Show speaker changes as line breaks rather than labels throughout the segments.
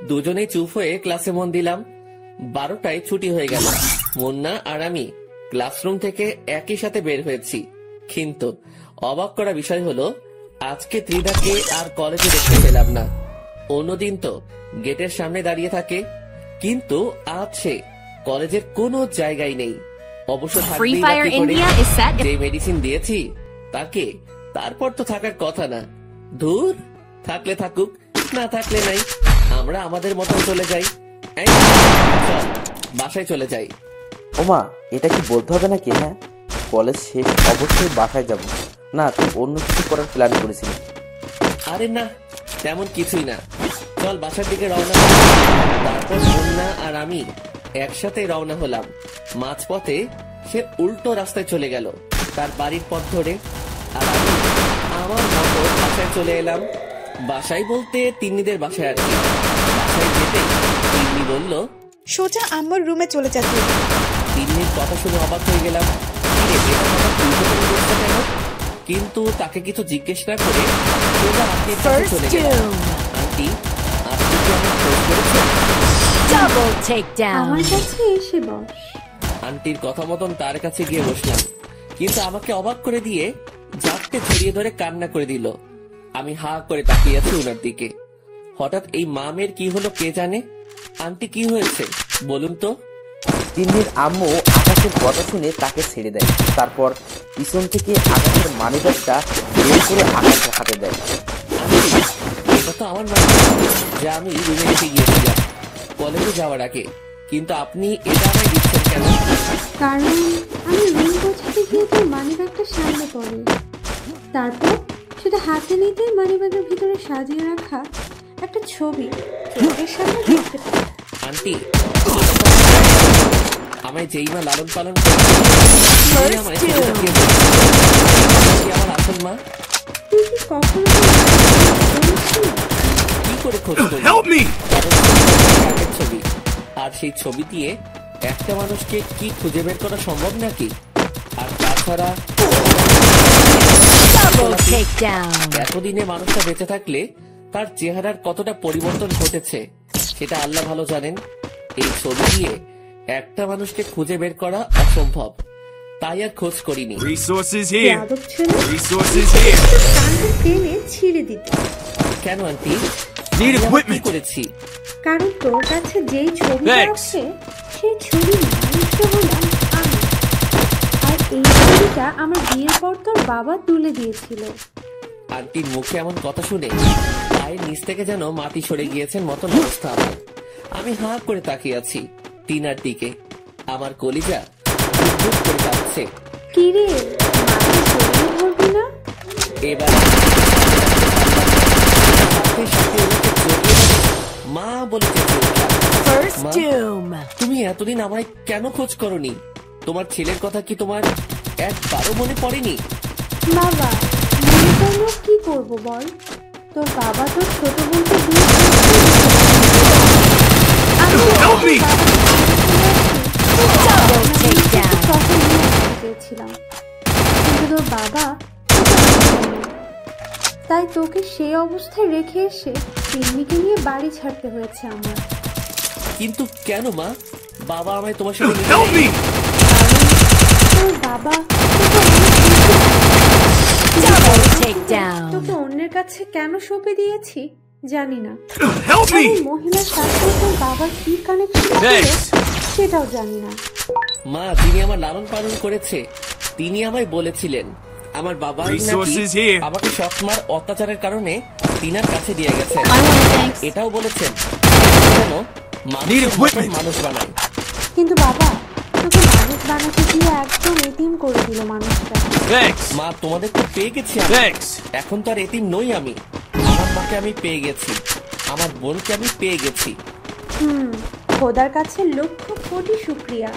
দুজনেই চুপ হয়ে ক্লাসে মন দিলাম। 12টায় ছুটি হয়ে গেল। মুন্না আর আমি ক্লাসরুম থেকে একই সাথে বের হয়েছি। কিন্তু অবাক করা বিষয় হলো আজকে ত্রিধাকে আর কলেজে দেখতে পেলাম না। অন্যদিন তো গেটের সামনে দাঁড়িয়ে থাকে, কিন্তু আজ সে কলেজের কোনো জায়গায় নেই। অবশ্য যে মেডিসিন দিয়েছি তাকে, তারপর তো থাকার কথা না। দূর, থাকলে থাকুক, না থাকলে নাই, আমরা আমাদের মতন চলে যাই। চল বাসায় চলে যাই।
ওমা, এটা কি বলতে হবে নাকি? হ্যাঁ, কলেজ শেষ অবশ্যই বাসায় যাব। না, তুই অন্য কিছু করার প্ল্যান করেছিস?
আরে না, তেমন কিছুই না। চল বাসার দিকে রওনা। তারপর মুন্না আর আমি একসাথে রওনা হলাম। মাঝপথে সে উল্টো রাস্তায় চলে গেল তার বাড়ির পথ ধরে, আর আমি আমার মতো বাসায় চলে এলাম। বাসায় বলতে তিন্নিদের বাসায় আর কি। বাসায় যেতে তিন্নি বলল,
সোজা আম্মুর রুমে চলে যাচ্ছি।
তিন্নির কথা শুনে অবাক হয়ে গেলাম। কিন্তু তাকে কিছু জিজ্ঞেস না করে সোজা আন্টির কাছে চলে গেলাম। আন্টি, আপনি কি আমার খোঁজ করেছেন?
আমার কাছে এসে বস।
আন্টির কথা মতন তার কাছে গিয়ে বসলাম, কিন্তু আমাকে অবাক করে দিয়ে জাপটে জড়িয়ে ধরে কান্না করে দিল। আমি হা করে তাকিয়ে আছি ওনার দিকে। হঠাৎ এই মামের কি হলো কে জানে। আন্টি, কি হয়েছে বলুন তো?
তিন্নির আম্মু আকাশের কথা শুনে তাকে ছেড়ে দেয়। তারপর পিছন থেকে আকাশের মানিব্যাগটা বের করে আকাশের হাতে দেয়।
এটা তো আমার মানে, যা আমি রুমে রেখে গিয়েছিলাম কলেজে যাওয়ার আগে, কিন্তু আপনি এটা আমায় দিচ্ছেন কেন?
কারণ আমি রুম গোছাতে গিয়ে তোর মানিব্যাগটা সামনে পড়ে, তারপর শুধু হাতে নিতেই মানিব্যাগের ভিতরে সাজিয়ে রাখা একটা ছবি চোখের সামনে দেখতে পাই।
আন্টি, আমায় যেই মা লালন পালন করে আমার আসল মা,
তুই কি কখনো
কি করে খোঁজ করবি? ছবি, আর সেই ছবি দিয়ে একটা মানুষকে কি খুঁজে বের করা সম্ভব নাকি? আর তাছাড়া এতদিনে মানুষটা বেঁচে থাকলে তার চেহারার কতটা পরিবর্তন ঘটেছে সেটা আল্লাহ ভালো জানেন। এই ছবি দিয়ে একটা মানুষকে খুঁজে বের করা অসম্ভব, তাই আর খোঁজ করিনি।
ছিঁড়ে দিতে
কেন আন্টি? কি করেছি?
কারণ তোর কাছে যেই ছবি আছে সেই ছবির মানুষটা হলাম আমি, আর এই ছবিটা আমার বিয়ের পর তোর বাবা তুলে দিয়েছিল।
আন্টির মুখে এমন কথা শুনে পায়ের নিচ থেকে যেন মাটি সরে গিয়েছেন মতন অবস্থা আমার। আমি হাঁ করে তাকিয়ে আছি টিনার দিকে। আমার কলিজা বুক করে যাচ্ছে।
কি রে, মাকে জড়িয়ে ধরবি না?
এবার মা বলে তুমি এতদিন আমায় কেন খোঁজ করনি? তোমার ছেলের কথা কি তোমার একবারও মনে পড়েনি?
বাবা, মনে করলো কি করবো বল? তোর বাবা তোর ছোট বোনকে বিয়ে চেয়েছিলাম, কিন্তু তোর বাবা তাই তোকে সেই অবস্থায় রেখে এসে তিন্নিকে নিয়ে বাড়ি ছাড়তে হয়েছে আমার।
কিন্তু কেন মা? বাবা আমায় তোমার সাথে
তোর বাবা তোকে অন্যের কাছে কেন সঁপে দিয়েছি জানি না। মহিলার সাথে তোর বাবার কি কানেকশন সেটাও জানি না।
মা, যিনি আমার লালন পালন করেছে তিনি আমায় বলেছিলেন আমার বাবা আমাকে সৎমার অত্যাচারের কারণে তিনার কাছে দিয়ে গেছেন। এটাও বলেছেন মানুষ বানায়।
কিন্তু বাবা, তোকে মানুষ বানাতে গিয়ে একদম এতিম করে দিল মানুষটা।
মা, তোমাদের তো পেয়ে গেছি। এখন তো আর এতিম নই আমি। আমার মাকে আমি পেয়ে গেছি, আমার বোনকে আমি পেয়ে গেছি।
খোদার কাছে লক্ষ কোটি শুকরিয়া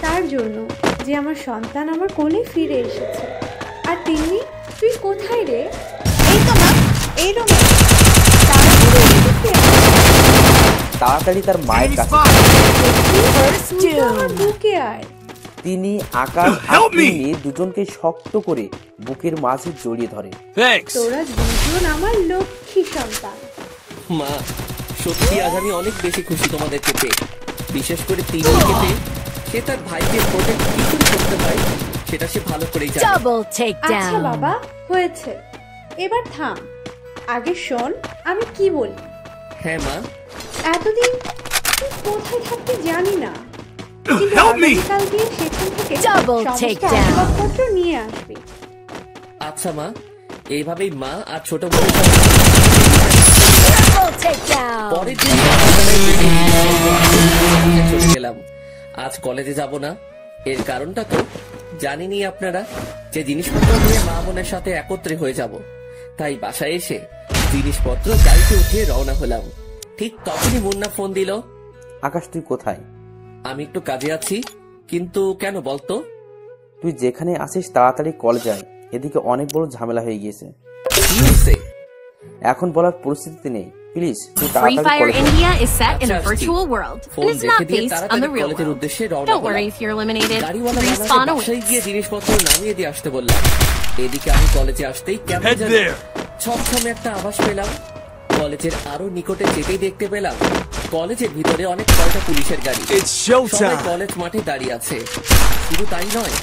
তার জন্য যে আমার সন্তান আমার কোলে ফিরে এসেছে। আর তিন্নি, তুই কোথায় রে?
এই তো মা, এই রুমে।
তাড়াতাড়ি তার মায়ের কাছে
বুকে আয়।
তিনি আকাশ আর তিন্নি দুজনকে শক্ত করে বুকের মাঝে জড়িয়ে ধরে।
তোরা দুজন আমার লক্ষ্মী সন্তান।
মা, সত্যি আজ আমি অনেক বেশি খুশি তোমাদেরকে পেয়ে, বিশেষ করে তিনজনকে পেয়ে। সে তার ভাইকে প্রোটেক্ট কি করে করতে হয় সেটা সে ভালো করেই জানে।
Double
আচ্ছা
takedown.
বাবা, হয়েছে, এবার থাম। আগে শোন আমি কি বলি।
হ্যাঁ মা।
এতদিন তুই কোথায় থাকতে জানি না, কিন্তু আগামীকাল দিয়ে সেখান থেকে
Double
সমস্ত
takedown.
আসবাবপত্র নিয়ে আসবি।
আচ্ছা মা, এইভাবেই মা আর ছোট বোনের সাথে
Double takedown.
পরের দিন সকালবেলায় চলে গেলাম। আজ কলেজে যাব না, এর কারণটা তো জানেনই আপনারা, যে জিনিসপত্র নিয়ে মা বোনের সাথে একত্রে হয়ে যাব। তাই বাসায় এসে জিনিসপত্র গাড়িতে উঠিয়ে রওনা হলাম। ঠিক তখনই মুন্না ফোন দিল।
আকাশ, তুই কোথায়?
আমি একটু কাজে আছি। কিন্তু কেন বলতো?
তুই যেখানে আসিস তাড়াতাড়ি কল যায়, এদিকে অনেক বড় ঝামেলা হয়ে গিয়েছে।
কি হয়েছে?
এখন বলার পরিস্থিতি নেই, প্লিজ তুই
Free
তাড়াতাড়ি
Fire
কল কর।
India is set in a
আচ্ছা,
virtual world.
Phone
It is
রেখে
not
দিয়ে
based on
তাড়াতাড়ি
the real
কলেজের
world.
উদ্দেশ্যে রওনা
Don't worry
হলাম।
if you're eliminated.
Gariwala
Respawn
বাসায়
awaits.
গিয়ে জিনিসপত্র নামিয়ে দিয়ে আসতে বললাম। এদিকে আমি কলেজে আসতেই কেমন যেন ছমছমে একটা আভাস পেলাম। কলেজের আরো নিকটে যেতেই দেখতে পেলাম কলেজের ভিতরে অনেক কয়টা পুলিশের গাড়ি। সবাই কলেজ মাঠে দাঁড়িয়ে আছে। শুধু তাই নয়,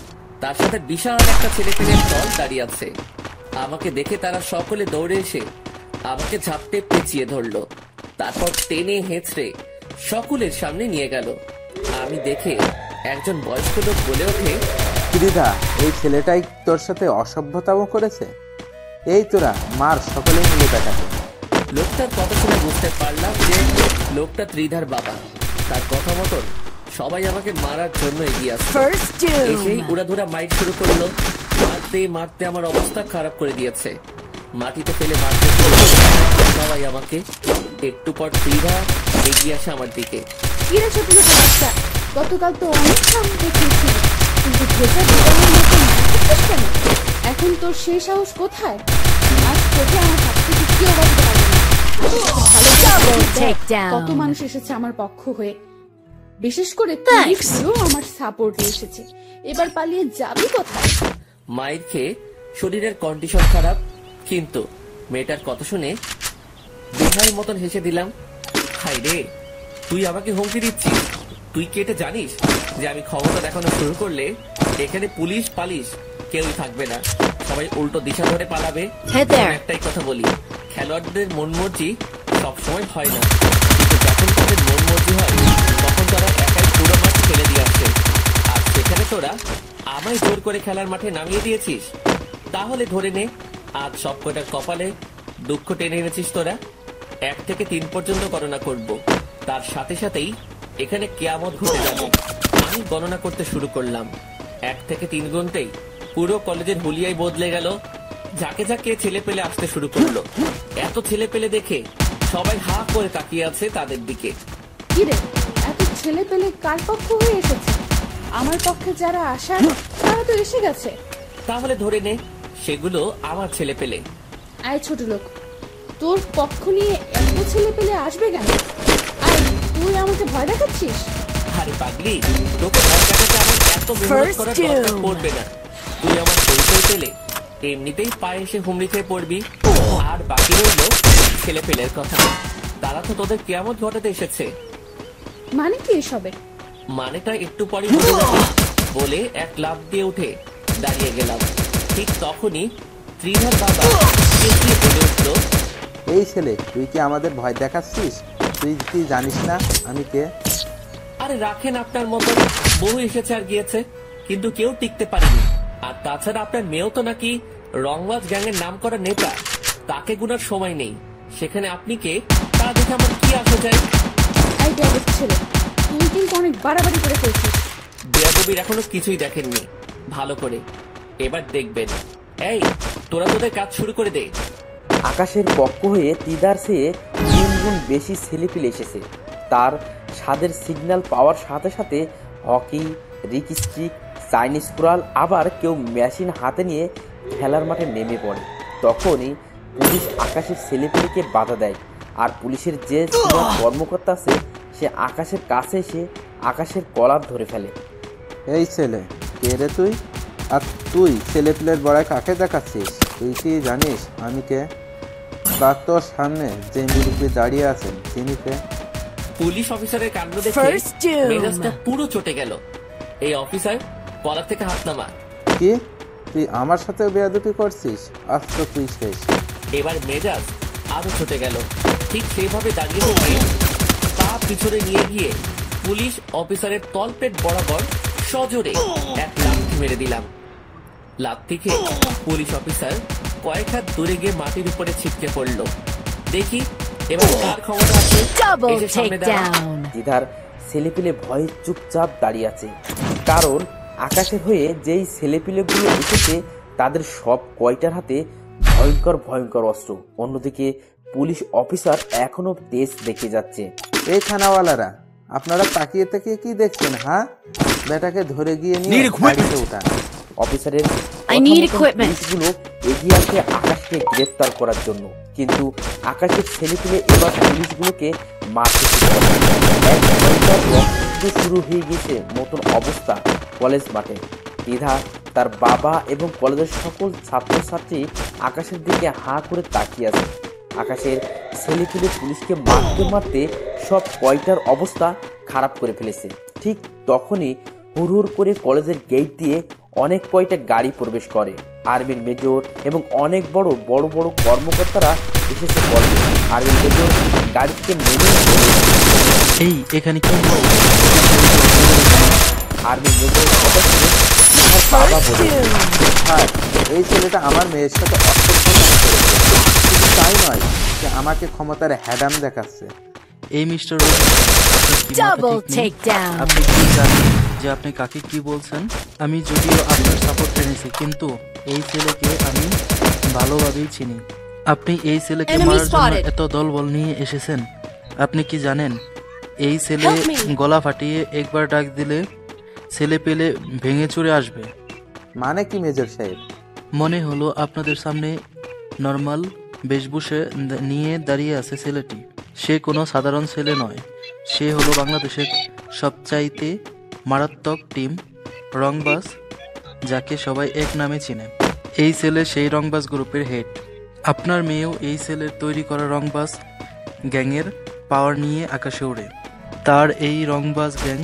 তার সাথে বিশাল একটা ছেলেপেলের দল দাঁড়িয়ে আছে। আমাকে দেখে তারা সকলে দৌড়ে এসে আমাকে ঝাপটে পেঁচিয়ে ধরলো, তারপর টেনে হেঁচড়ে সকলের সামনে নিয়ে গেল। আমি দেখে একজন বয়স্ক লোক বলে ওঠে,
দিদা, এই ছেলেটাই তোর সাথে অসভ্যতাও করেছে। এই তোরা মার, সকলে মিলে দেখাতে।
লোকটার কথা শুনে বুঝতে পারলাম যে লোকটা ত্রিধার বাবা। তার কথা মতন সবাই আমাকে মারার জন্য এগিয়ে আসছে।
First
এসেই
doom.
উড়াধুরা মাইট শুরু করলো। মারতে মারতে আমার অবস্থা খারাপ করে দিয়েছে। মাটিতে ফেলে মারতে শুরু করলো সবাই আমাকে। একটু পর ত্রিধা এগিয়ে আসে আমার দিকে।
কিরে ছোট ছোট বাচ্চা, গতকাল তো অনেক সাহস দেখিয়েছিল, কিন্তু ভেতর দোকানের মতো মারছিস কেন? এখন তোর সেই সাহস কোথায়? আজ তোকে আমার হাত থেকে কেউ বাঁচতে পারবে না। ভালো করে
Double
দেখ,
takedown.
কত মানুষ এসেছে আমার পক্ষ হয়ে, বিশেষ করে তুই ভালো আমার সাপোর্টে এসেছে। এবার পালিয়ে যাবি কোথায়?
মায়ের খেয়ে শরীরের কন্ডিশন খারাপ, কিন্তু মেয়েটার কথা শুনে বেহায়ের মতন হেসে দিলাম। হাই রে, তুই আমাকে হুমকি দিচ্ছিস? তুই কি এটা জানিস যে আমি ক্ষমতা দেখানো শুরু করলে এখানে পুলিশ পালিশ কেউই থাকবে না, সবাই উল্টো দিশা ধরে পালাবে।
Hey there.
একটাই কথা বলি, খেলোয়াড়দের মন মর্জি সবসময় হয় না, কিন্তু যখন তাদের মন মর্জি হয় তখন তারা একাই পুরো মাঠ ফেলে দিয়ে আসে। আর সেখানে তোরা আমায় জোর করে খেলার মাঠে নামিয়ে দিয়েছিস। তাহলে ধরে নে, আজ সব কটার কপালে দুঃখ টেনে এনেছিস তোরা। 1 থেকে 3 পর্যন্ত গণনা করব, তার সাথে সাথেই এখানে কিয়ামত ঘটে যাবে। আমি গণনা করতে শুরু করলাম। 1 থেকে 3 গুনতেই পুরো কলেজের হুলিয়াই বদলে গেল। যাকে যাকে ছেলে পেলে আসতে শুরু করলো। এত ছেলে পেলে দেখে সবাই হা করে তাকিয়ে আছে তাদের দিকে।
কিরে, এত ছেলে পেলে কার পক্ষ হয়ে এসেছে? আমার পক্ষে যারা আসার তারা তো এসে গেছে।
তাহলে ধরে নে সেগুলো আমার ছেলে পেলে।
আয় ছোট লোক, তোর পক্ষ নিয়ে এত ছেলে পেলে আসবে কেন? আর তুই আমাকে ভয় দেখাচ্ছিস?
আরে পাগলি, তোকে ভয় দেখাতে আমার এত মেহনত করার দরকার পড়বে না। তুই আমার পরিচয় পেলে এমনিতেই পায়ে এসে হুমড়ি খেয়ে পড়বি। আর বাকি রইল ছেলে পেলের কথা, তারা তো তোদের কিয়ামত ঘটাতে এসেছে।
মানে কি এসবের?
মানেটা একটু পরে বলে যাবে বলে এক লাফ দিয়ে উঠে দাঁড়িয়ে গেলাম। ঠিক তখনই ত্রিধার বাবা চেঁচিয়ে বলে উঠল,
এই ছেলে, তুই কি আমাদের ভয় দেখাচ্ছিস? তুই কি জানিস না আমি কে?
আরে রাখেন, আপনার মতো বহু এসেছে আর গিয়েছে, কিন্তু কেউ টিকতে পারেনি। আর তাছাড়া আপনার মেয়েও তো নাকি রংবাজ গ্যাংয়ের নাম করা নেতা, তাকে গুনার সময় নেই। সেখানে আপনি কে তা দেখে আমার কি আসা যায়?
এই বেয়াদব ছেলে, তুই কিন্তু অনেক বাড়াবাড়ি করে ফেলছিস।
বেয়াদবির এখনো কিছুই দেখেননি ভালো করে, এবার দেখবেন। এই তোরা তোদের কাজ শুরু করে দে।
আকাশের পক্ষ হয়ে তিদার চেয়ে 3 গুণ বেশি ছেলেপিলে এসেছে। তার স্বাদের সিগন্যাল পাওয়ার সাথে সাথে হকি, রিক স্টিক, চাইনিজ কুড়াল, আবার কেউ মেশিন হাতে নিয়ে খেলার মাঠে নেমে পড়ে। তখনই পুলিশ আকাশের ছেলেপিলেকে বাধা দেয়। আর পুলিশের যে সিনিয়র কর্মকর্তা আছে সে আকাশের কাছে এসে আকাশের কলার ধরে ফেলে।
এই ছেলে, কে রে তুই? আর তুই ছেলে পেলের বড়াই কাকে দেখাচ্ছিস? তুই কি জানিস আমি কে? তা তোর সামনে যে মুরব্বী দাঁড়িয়ে আছেন তিনি কে?
পুলিশ অফিসারের কাণ্ড দেখে
First doom.
মেজাজটা পুরো চটে গেল। এই অফিসার, কলার থেকে হাত নামা।
কি তুই আমার সাথে বেয়াদবি করছিস? আজ তো তুই শেষ।
এবার মেজাজ আরো চটে গেল। ঠিক সেইভাবে দাঁড়িয়ে থেকে পা পিছনে নিয়ে গিয়ে পুলিশ অফিসারের তলপেট বরাবর সজোরে এক লাথি মেরে দিলাম। লাথি খেয়ে পুলিশ অফিসার কয়েক হাত দূরে গিয়ে মাটির উপরে ছিটকে পড়ল। দেখি এবার কার ক্ষমতা আছে
Double
এসে সামনে দাঁড়া।
takedown.
দিদার ছেলেপিলে ভয়ে চুপচাপ দাঁড়িয়ে আছে, কারণ আকাশের হয়ে যেই ছেলেপিলেগুলো এসেছে তাদের সব কয়টার হাতে ভয়ঙ্কর ভয়ঙ্কর অস্ত্র। অন্যদিকে পুলিশ অফিসার এখনো তেজ দেখে যাচ্ছে।
এই থানাওয়ালারা, আপনারা তাকিয়ে তাকিয়ে কি দেখছেন? হ্যাঁ, বেটাকে ধরে গিয়ে নিয়ে গাড়িতে উঠান।
অফিসারের
I need
কথা মতো
equipment.
পুলিশগুলো এগিয়ে আসে আকাশকে গ্রেফতার করার জন্য, কিন্তু আকাশের ছেলেপিলে এবার পুলিশগুলোকে মারতে শুরু করে। এক ভয়ঙ্কর রক্তযুদ্ধ শুরু হয়ে গেছে মতন অবস্থা কলেজ মাঠে। দ্বিধা, তার বাবা এবং কলেজের সকল ছাত্রছাত্রী আকাশের দিকে হাঁ করে তাকিয়ে আছে। আকাশের ছেলেপিলে পুলিশকে মারতে মারতে সব কয়টার অবস্থা খারাপ করে ফেলেছে। ঠিক তখনই হুড় করে কলেজের গেট দিয়ে অনেক কয়টা গাড়ি প্রবেশ করে। আর্মির মেজর এবং অনেক বড় বড় বড় কর্মকর্তারা এসেছে কলেজে। আর্মির মেজর গাড়ি থেকে নেমে
এই এখানে কি
আর্মির মেজরের কথা শুনে ইহার বাবা বলে,
স্যার, এই ছেলেটা আমার মেয়ের সাথে অসভ্যতা করেছে। শুধু তাই নয়, যে আমাকে ক্ষমতার হ্যাডাম দেখাচ্ছে।
এই মিস্টার রোজ, আপনার কি মাথা
Double
ঠিক নেই?
takedown.
আপনি কি জানেন যে আপনি কাকে কি বলছেন? আমি যদিও আপনার সাপোর্ট এনেছি, কিন্তু এই ছেলেকে আমি ভালোভাবেই চিনি। আপনি এই ছেলেকে
Enemy
মারার জন্য
spotted.
এত দলবল নিয়ে এসেছেন। আপনি কি জানেন এই ছেলে
Help me.
গলা ফাটিয়ে একবার ডাক দিলে ছেলে পেলে ভেঙে চুরে আসবে।
মানে কি মেজর সাহেব?
মনে হলো আপনাদের সামনে নর্মাল বেশভূষে নিয়ে দাঁড়িয়ে আছে ছেলেটি। সে কোনো সাধারণ ছেলে নয়, সে হলো বাংলাদেশের সবচাইতে মারাত্মক টিম রংবাজ, যাকে সবাই এক নামে চিনে। এই ছেলে সেই রংবাজ গ্রুপের হেড। আপনার মেয়েও এই ছেলের তৈরি করা রংবাজ গ্যাংয়ের পাওয়ার নিয়ে আকাশে ওড়ে। তার এই রংবাজ গ্যাং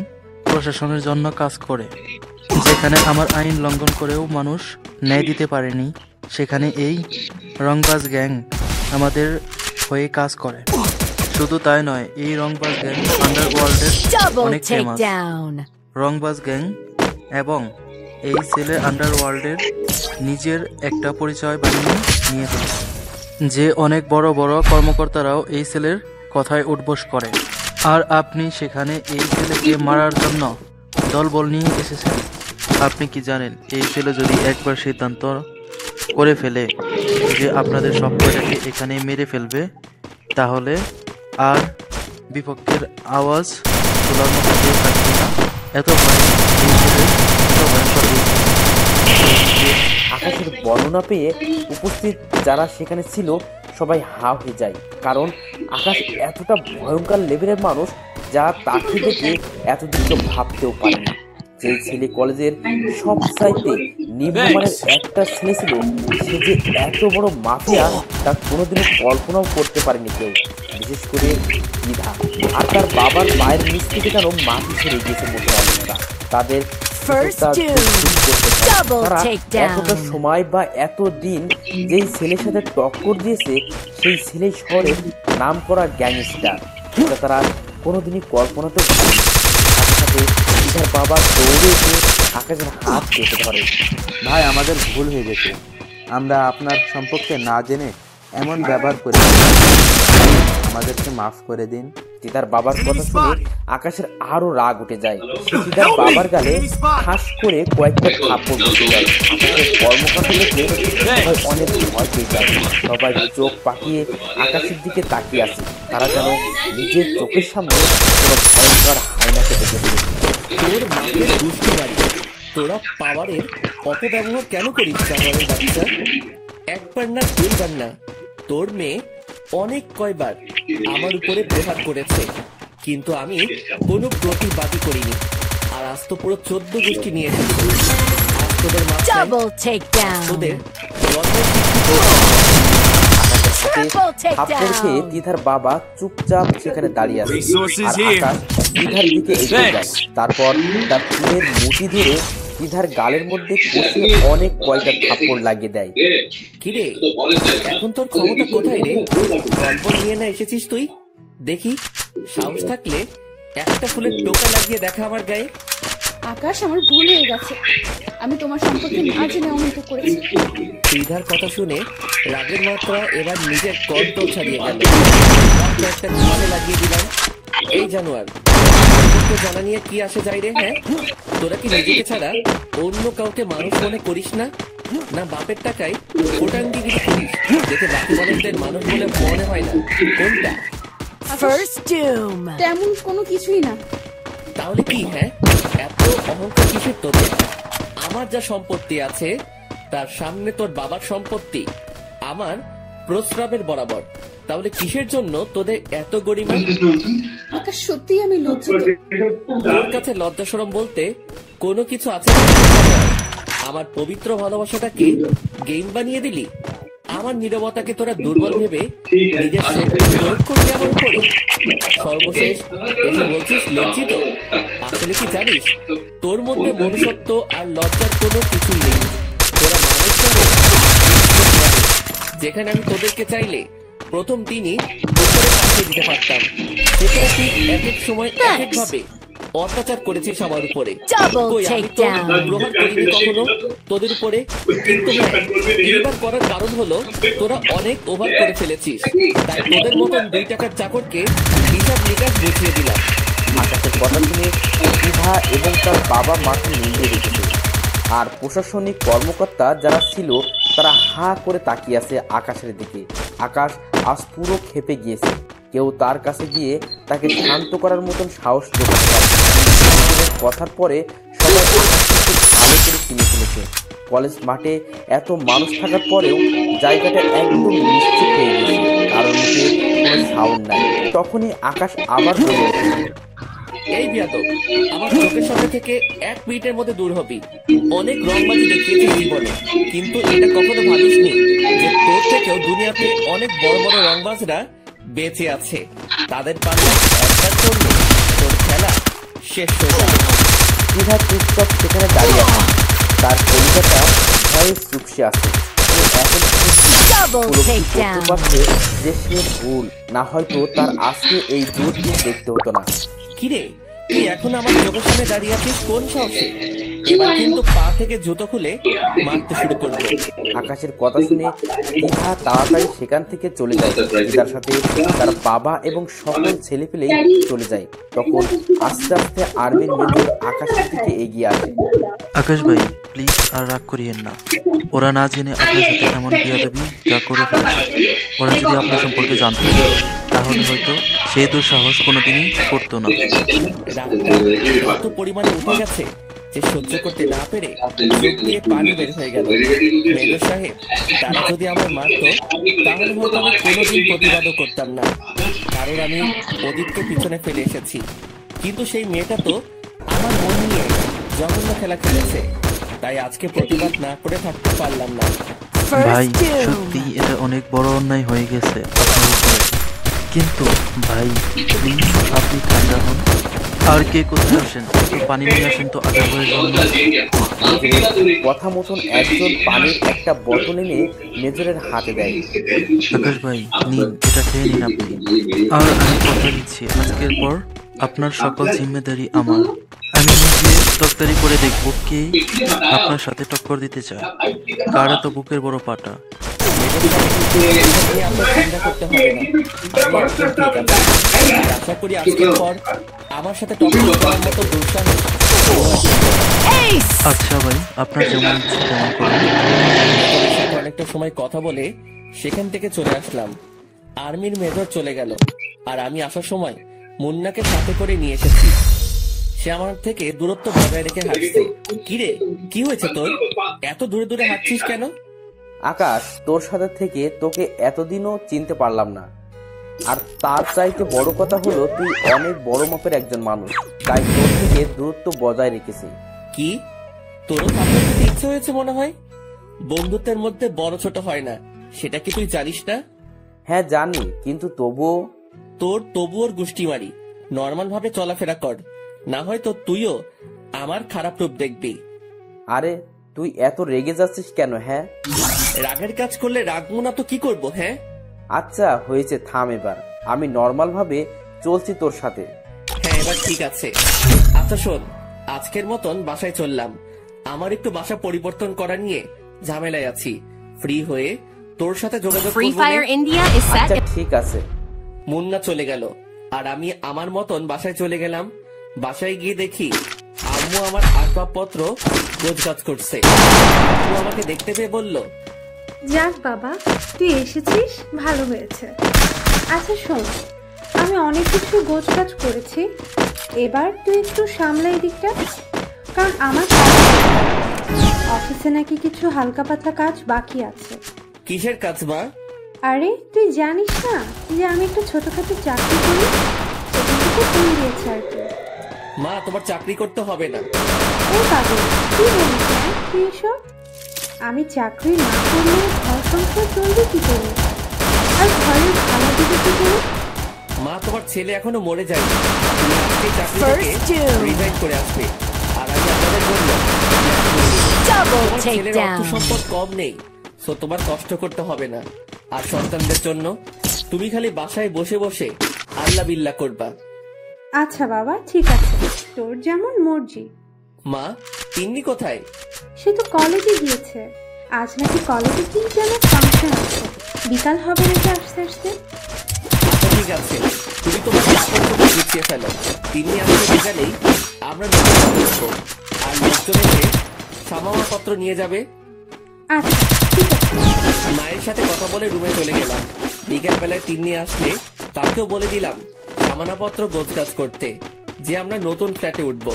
প্রশাসনের জন্য কাজ করে। যেখানে আমার আইন লঙ্ঘন করেও মানুষ ন্যায় দিতে পারেনি, সেখানে এই রংবাজ গ্যাং আমাদের হয়ে কাজ করে। শুধু তাই নয়, এই রংবাজ গ্যাং আন্ডারওয়ার্ল্ডের
Double
অনেক ফেমাস।
takedown.
রংবাজ গ্যাং এবং এই ছেলে আন্ডারওয়ার্ল্ডের নিজের একটা পরিচয় বানিয়ে নিয়ে ফেলেছে, যে অনেক বড় বড় কর্মকর্তারাও এই ছেলের কথায় উঠবোস করে। আর আপনি সেখানে এই ছেলেকে মারার জন্য দলবল নিয়ে এসেছেন। আপনি কি জানেন এই ছেলে যদি একবার সিদ্ধান্ত করে ফেলে যে আপনাদের সব কয়টাকে এখানে মেরে ফেলবে, তাহলে আর বিপক্ষের আওয়াজ তোলার মতো কেউ থাকবে না। এত ভয়ঙ্কর এই ছেলে, এত ভয়ঙ্কর এই ছেলে।
আকাশের বর্ণনা পেয়ে উপস্থিত যারা সেখানে ছিল সবাই হা হয়ে যায়, কারণ আকাশ এতটা ভয়ঙ্কর লেভেলের মানুষ যা তাকে দেখে এতদিন তো ভাবতেও পারে না। যে ছেলে কলেজের সব চাইতে নিম্নমানের একটা ছেলে ছিল, সে যে এত বড় মাফিয়া তা কোনোদিনও কল্পনাও করতে পারেনি কেউ, বিশেষ করে দ্বিধা। আর তার বাবার পায়ের নিচ থেকে যেন মাটি ছেড়ে গিয়েছে মতো অবস্থা। তাদের
First doom. Double
তারা
takedown.
এতটা সময় বা এত দিন যেই ছেলের সাথে টক্কর দিয়েছে সেই ছেলে শহরের নাম করা গ্যাংস্টার, যেটা তারা কোনোদিনই কল্পনাতেও ভাবেনি। সাথে সাথে ইধার বাবা দৌড়ে এসে আকাশের হাত কেটে ধরে।
ভাই, আমাদের ভুল হয়ে গেছে। আমরা আপনার সম্পর্কে না জেনে এমন ব্যবহার করি, আমাদেরকে মাফ করে দিন।
দিদার বাবার কথা শুনে আকাশের আরো রাগ উঠে যায়। সে দিদার বাবার গালে ঠাস করে কয়েকটা থাপ্পড় বসে যায়। আকাশের কর্মকাণ্ড দেখে সবাই অনেক ভয় পেয়ে যায়। সবাই চোখ পাকিয়ে আকাশের দিকে তাকিয়ে আছে, তারা যেন নিজের চোখের সামনে কোনো ভয়ঙ্কর হায়নাকে দেখে ফেলেছে।
তোর মাকে দুষ্টি বাড়ি, তোরা পাওয়ারের অপব্যবহার কেন করিস জানোয়ারের বাচ্চা? একবার না দুইবার না, তোর মেয়ে অনেক কয়বার আমার উপরে প্রহার করেছে, কিন্তু আমি কোনো প্রতিবাদই করিনি। আর আজ তো পুরো 14 গোষ্ঠী নিয়ে এসেছি। আজ তোদের মাথায়
Double takedown.
তোদের জন্মের তিথি
আকাশের হাতে থাপ্পড় খেয়ে তিধার বাবা চুপচাপ সেখানে দাঁড়িয়ে আছে। আর আকাশ তিধার দিকে এগিয়ে যায়। তারপর তার চুলের মুঠি ধরে তিধার গালের মধ্যে কষে অনেক কয়টা থাপ্পড় লাগিয়ে দেয়।
কিরে, এখন তোর ক্ষমতা কোথায় রে? গল্প নিয়ে না এসেছিস তুই? দেখি, সাহস থাকলে একটা ফুলের টোকা লাগিয়ে দেখা আমার গায়ে।
আকাশ, আমার ভুল হয়ে গেছে। আমি তোমার সম্পর্কে না জেনে অমনটা করেছি।
শ্রীধার কথা শুনে রাগের মাত্রা এবার নিজের কন্ট্রোল ছাড়িয়ে গেল। একটা ঝালে লাগিয়ে দিলাম। এই জানোয়ার, তোকে জানা নিয়ে কি আসে যায় রে? হ্যাঁ, তোরা কি নিজেকে ছাড়া অন্য কাউকে মানুষ মনে করিস না? না বাপের টাকায় কোটাঙ্গিগিরি করিস দেখে বাকি মানুষদের মানুষ বলে মনে হয় না? কোনটা?
তেমন কোনো কিছুই না।
তাহলে কি? হ্যাঁ, এত অহংকার কিসের তোদের? আমার যা সম্পত্তি আছে তার সামনে তোর বাবার সম্পত্তি আমার প্রস্রাবের বরাবর। তাহলে কিসের জন্য তোদের এত গরিমা?
আকাশ, সত্যি আমি লজ্জিত।
তোর কাছে লজ্জা শরম বলতে কোনো কিছু আছে না? আমার পবিত্র ভালোবাসাটাকে গেম বানিয়ে দিলি। আমার নীরবতাকে তোরা দুর্বল ভেবে নিজের প্রয়োগ করলি আমার উপরে। সর্বশেষ এসে বলছিস লজ্জিত। আসলে কি জানিস, তোর মধ্যে মনুষ্যত্ব আর লজ্জার কোনো কিছুই নেই। তোরা মানুষ নয়, যেখানে আমি তোদেরকে চাইলে প্রথম দিনই উপরে পাঠিয়ে দিতে পারতাম। সেখানে তুই এক এক সময় এক এক ভাবে অত্যাচার করেছিস আমার উপরে। কই, আমি তো গ্রহণ করিনি কখনো তোদের উপরে। কিন্তু এইবার করার কারণ হলো তোরা অনেক ওভার করে ফেলেছিস। তাই তোদের মতন 2 টাকার চাকরকে হিসাব নিকাশ বুঝিয়ে দিলাম।
আকাশের কথা শুনে তিধা এবং তার বাবা মাকে নিয়ে রেখেছে। আর প্রশাসনিক কর্মকর্তা যারা ছিল তারা হা করে তাকিয়ে আছে আকাশের দিকে। আকাশ আজ পুরো ক্ষেপে গিয়েছে। কেউ তার কাছে গিয়ে তাকে শান্ত করার মতন সাহস দেখাতে পারে। কথার পরে সবাই আকাশকে ভালো করে চিনে ফেলেছে। কলেজ মাঠে এত মানুষ থাকার পরেও জায়গাটা একদম নিশ্চিত হয়ে গেছে, কারণ কোনো সাউন্ড নাই। তখনই আকাশ আবার বলে ওঠে,
এই বিয়াদব, আমার চোখের সামনে থেকে 1 মিনিটের মধ্যে দূর হবি। অনেক রংবাজি দেখিয়েছিস জীবনে, কিন্তু এটা কখনো ভাবিসনি যে তোর থেকেও দুনিয়াতে অনেক বড় বড় রংবাজরা বেঁচে আছে। তাদের পাশে একবার করলে তোর খেলা শেষ হয়ে যাবে।
তিধা চুপচাপ সেখানে দাঁড়িয়ে আছে। তার কলিজাটা ভয়ে চুপসে আছে। যে সে ভুল না, হয়তো তার আজকে এই দুর্দিন দেখতে হতো না।
কিরে, তুই এখন আমার চোখের সামনে দাঁড়িয়ে আছিস কোন সাহসে? এবার কিন্তু পা থেকে জুতো খুলে মারতে শুরু করবে।
আকাশের কথা শুনে তিধা তাড়াতাড়ি সেখান থেকে চলে যায়। তিধার সাথে তার বাবা এবং সকল ছেলেপেলে চলে যায়। তখন আস্তে আস্তে আর্মির মেজর আকাশের দিকে এগিয়ে আসে।
আকাশ ভাই, প্লিজ আর রাগ করিয়েন না। ওরা না জেনে আপনার সাথে এমন বিয়াদবি যা করে ফেলেছে। ওরা যদি আপনার সম্পর্কে জানতো তাহলে হয়তো সেই দুঃসাহস কোনোদিনই করতো না।
এত পরিমাণে উঠে গেছে যে সহ্য করতে না পেরে চোখ দিয়ে পানি বের হয়ে গেল। মেজর সাহেব, তারা যদি আমার মারতো তাহলে হয়তো আমি কোনোদিন প্রতিবাদও করতাম না, কারণ আমি ওদিককে পিছনে ফেলে এসেছি। কিন্তু সেই মেয়েটা তো আমার মন নিয়ে জঘন্য খেলা খেলেছে, তাই আজকে প্রতিবাদ না করে থাকতে পারলাম না।
ভাই, সত্যি এটা অনেক বড় অন্যায় হয়ে গেছে আপনার উপরে। কিন্তু ভাই, প্লিজ আপনি ঠান্ডা হন। আর কে কোথায় আসেন? একটু পানি নিয়ে আসেন তো আকাশ ভাইয়ের জন্য।
কথা মতন একজন পানির একটা বোতল এনে মেজরের হাতে দেয়।
আকাশ ভাই, নিন, এটা খেয়ে নিন আপনি। আর আমি কথা দিচ্ছি, আজকের পর আপনার সকল জিম্মেদারি আমার। আমি নিজে তরকারি করে দেখবো কে আপনার সাথে টক্কর দিতে চায়। কার এত বুকের বড় পাটা।
চিন্তা করতে হবে না, আশা করি আজকের পর আমার সাথে টক্কর করার মতো দুঃসাহস।
আচ্ছা ভাই, আপনার যেমন ইচ্ছে তেমন করুন।
অনেকটা সময় কথা বলে সেখান থেকে চলে আসলাম। আর্মির মেজর চলে গেল, আর আমি আসার সময় মুন্নাকে সাথে করে নিয়ে এসেছি। সে আমার থেকে দূরত্ব বজায় রেখে হাঁটছে। কিরে, কি হয়েছে তোর? এত দূরে দূরে হাঁটছিস কেন?
আকাশ, তোর সাথে থেকে তোকে এতদিনও চিনতে পারলাম না। আর তার চাইতে বড় কথা হলো তুই অনেক বড় মাপের একজন মানুষ, তাই তোর থেকে দূরত্ব বজায় রেখেছি।
কি, তোরও থাপ্পড় দিতে ইচ্ছে হয়েছে মনে হয়? বন্ধুত্বের মধ্যে বড় ছোট হয় না, সেটা কি তুই জানিস না?
হ্যাঁ জানি, কিন্তু তবুও।
তোর তবুওর গুষ্টি মারি, নর্মাল ভাবে চলাফেরা কর, না হয় তো তুইও আমার খারাপ রূপ দেখবি।
আরে তুই এত রেগে যাচ্ছিস কেন? হ্যাঁ,
রাগের কাজ করলে রাগবো না তো কি করব? হ্যাঁ
আচ্ছা হয়েছে, থাম এবার। আমি নর্মাল ভাবে চলছি তোর সাথে।
হ্যাঁ এবার ঠিক আছে। আচ্ছা শোন, আজকের মতন বাসায় চললাম। আমার একটু বাসা পরিবর্তন করা নিয়ে ঝামেলায় আছি। ফ্রি হয়ে তোর সাথে যোগাযোগ
Free
করবো।
Fire India is set.
আচ্ছা ঠিক আছে।
মুন্না চলে গেল আর আমি আমার মতন বাসায় চলে গেলাম। বাসায় গিয়ে দেখি আম্মু আমার আসবাবপত্র গোছগাছ করছে। আম্মু আমাকে দেখতে পেয়ে বলল,
যাক বাবা, তুই এসেছিস, ভালো হয়েছে। আচ্ছা শোন, আমি অনেক কিছু গোছগাছ করেছি, এবার তুই একটু সামলাই দিকটা, কারণ আমার অফিসে নাকি কিছু হালকা পাতলা কাজ বাকি আছে।
কিসের কাজ মা?
আরে তুই জানিস না যে আমি একটা ছোটখাটো চাকরি করি, সেখান থেকে ফোন দিয়েছে আর কি।
মা তোমার চাকরি করতে হবে না।
ও পাগল, কি বলিস না তুই এসব? আমি চাকরি না করলে ঘর সংসার চলবে কি করে, আর ঘরের ভাড়া দিবে কি করে?
মা তোমার ছেলে এখনো মরে যায়নি, তুমি আজকে চাকরি থেকে রিজাইন করে আসবে। আর আমি আপনাদের বললাম
Double
তোমার ছেলের অর্থ
takedown.
সম্পদ কম নেই, সো তোমার কষ্ট করতে হবে না। আর সন্তানদের জন্য তুমি খালি বাসায় বসে বসে আল্লাহ বিল্লাহ করবা।
আচ্ছা বাবা ঠিক আছে, তোর যেমন মর্জি।
মা তিন্নি কোথায়?
সে তো কলেজে গিয়েছে, আজ নাকি কলেজে কি যেন ফাংশন আছে, বিকাল হবে নাকি আসতে আসতে।
আচ্ছা ঠিক আছে, তুমি তোমার কাপড় গুছিয়ে ফেলো। তিন্নি আসতে বিকালেই আমরা নতুন করবো। আর লোকজন এসে সামাপত্র নিয়ে যাবে।
আচ্ছা ঠিক আছে।
মায়ের সাথে কথা বলে রুমে চলে গেলাম। বিকেল বেলায় তিন্নি আসলে তাকেও বলে দিলাম সামানাপত্র গোছগাছ করতে, যে আমরা নতুন ফ্ল্যাটে উঠব।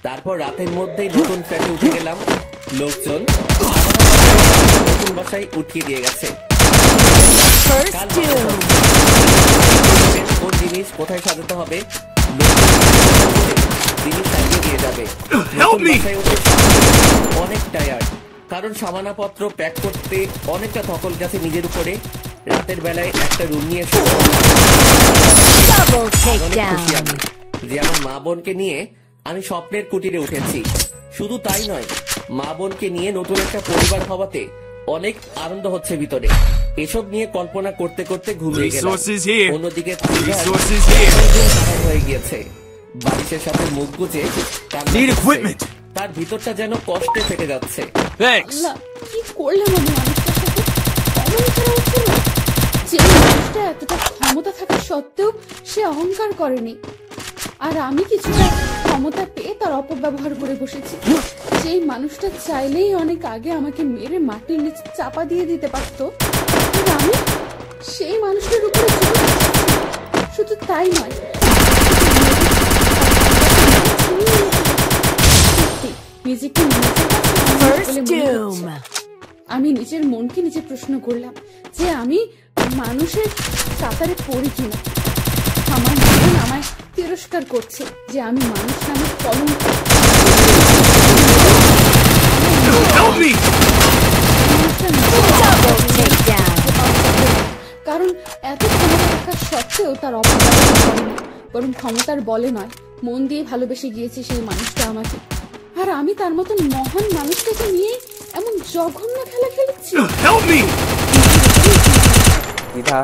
তারপর রাতের মধ্যেই নতুন ফ্ল্যাটে উঠে গেলাম। লোকজন সামানাপত্র নতুন বাসায় উঠিয়ে দিয়ে গেছে।
First
কাল
two.
কোন জিনিস কোথায় সাজাতে হবে জিনিস সাজিয়ে দিয়ে যাবে। নতুন বাসায় উঠে অনেক টায়ার্ড, কারণ সামানাপত্র প্যাক করতে অনেকটা ধকল গেছে নিজের উপরে। রাতের বেলায় একটা রুম নিয়ে
Double
অনেক খুশি
takedown.
আমি যে আমার মা বোনকে নিয়ে আমি স্বপ্নের কুটিরে উঠেছি। শুধু তাই নয়, মা বোনকে নিয়ে নতুন একটা পরিবার হওয়াতে অনেক আনন্দ হচ্ছে ভিতরে। এসব নিয়ে কল্পনা করতে করতে ঘুমিয়ে গেলাম। অন্যদিকে হয়ে গিয়েছে, বালিশের সাথে মুখ গুজে কান্না করছে। তার ভিতরটা যেন কষ্টে ফেটে যাচ্ছে।
আল্লাহ, কি করলাম আমি মানুষটার সাথে? কমন করা উচিত না। যে মানুষটা এতটা ক্ষমতা থাকা সত্ত্বেও সে অহংকার করেনি, আর আমি কিছুটা ক্ষমতা পেয়ে তার অপব্যবহার করে বসেছি। যেই মানুষটা চাইলেই অনেক আগে আমাকে মেরে মাটির নিচে চাপা দিয়ে দিতে পারতো, আর আমি সেই মানুষটার উপরে চলে এসেছি। শুধু তাই নয়, নিজেকে
First doom.
আমি নিজের মনকে নিজে প্রশ্ন করলাম যে আমি মানুষের কাতারে পড়ি কিনা। আমার মন আমায় তিরস্কার করছে যে আমি মানুষ নামে কলঙ্ক।
Double takedown.
কারণ এত ক্ষমতা থাকা সত্ত্বেও তার অপব্যবহার করেনি, বরং ক্ষমতার বলে নয়, মন দিয়ে ভালোবেসে গিয়েছে সেই মানুষটা আমাকে। আর আমি তার মতন মহান মানুষটাকে নিয়ে এমন জঘন্য খেলা খেলেছি।
দ্বিধা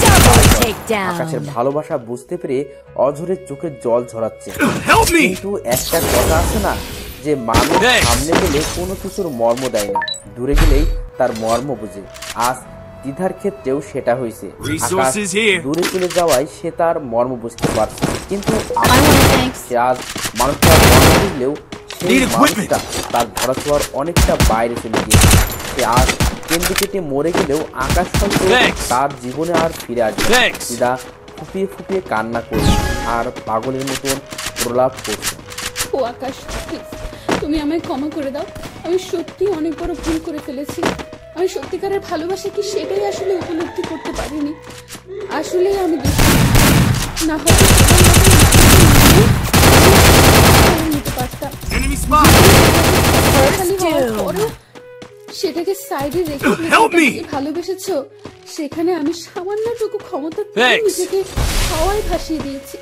Double takedown.
আকাশের ভালোবাসা বুঝতে পেরে অঝরের চোখে জল ঝরাচ্ছে। কিন্তু একটা কথা আছে না, যে মানুষ সামনে গেলে কোনো কিছুর মর্ম দেয় না, দূরে গেলেই তার মর্ম বুঝে। আজ দ্বিধার ক্ষেত্রেও সেটা হয়েছে। আকাশ দূরে চলে যাওয়ায় সে তার মর্ম বুঝতে পারছে, কিন্তু সে আজ মানুষটার মর্ম বুঝলেও সেই মানুষটা তার ধরাছোঁয়ার অনেকটা বাইরে চলে গিয়েছে। সে আজ কেন্দ্র কেটে মরে গেলেও আকাশ হয়তো তার জীবনে আর ফিরে আসবে। দ্বিধা ফুপিয়ে ফুপিয়ে কান্না করছে আর পাগলের মতন প্রলাপ করছে।
ও আকাশ, প্লিজ তুমি আমায় ক্ষমা করে দাও। আমি সত্যি অনেক বড় ভুল করে ফেলেছি। আমি সত্যিকারের ভালোবাসা কি সেটাই আসলে উপলব্ধি করতে পারিনি। আসলে আমি না হয়তো নিতে পারতাম। সে সেটাকে সাইডে রেখে দিয়ে ভালোবেসেছো, সেখানে আমি সামান্যটুকু ক্ষমতা দিয়ে নিজেকে হাওয়ায় ভাসিয়ে দিয়েছি।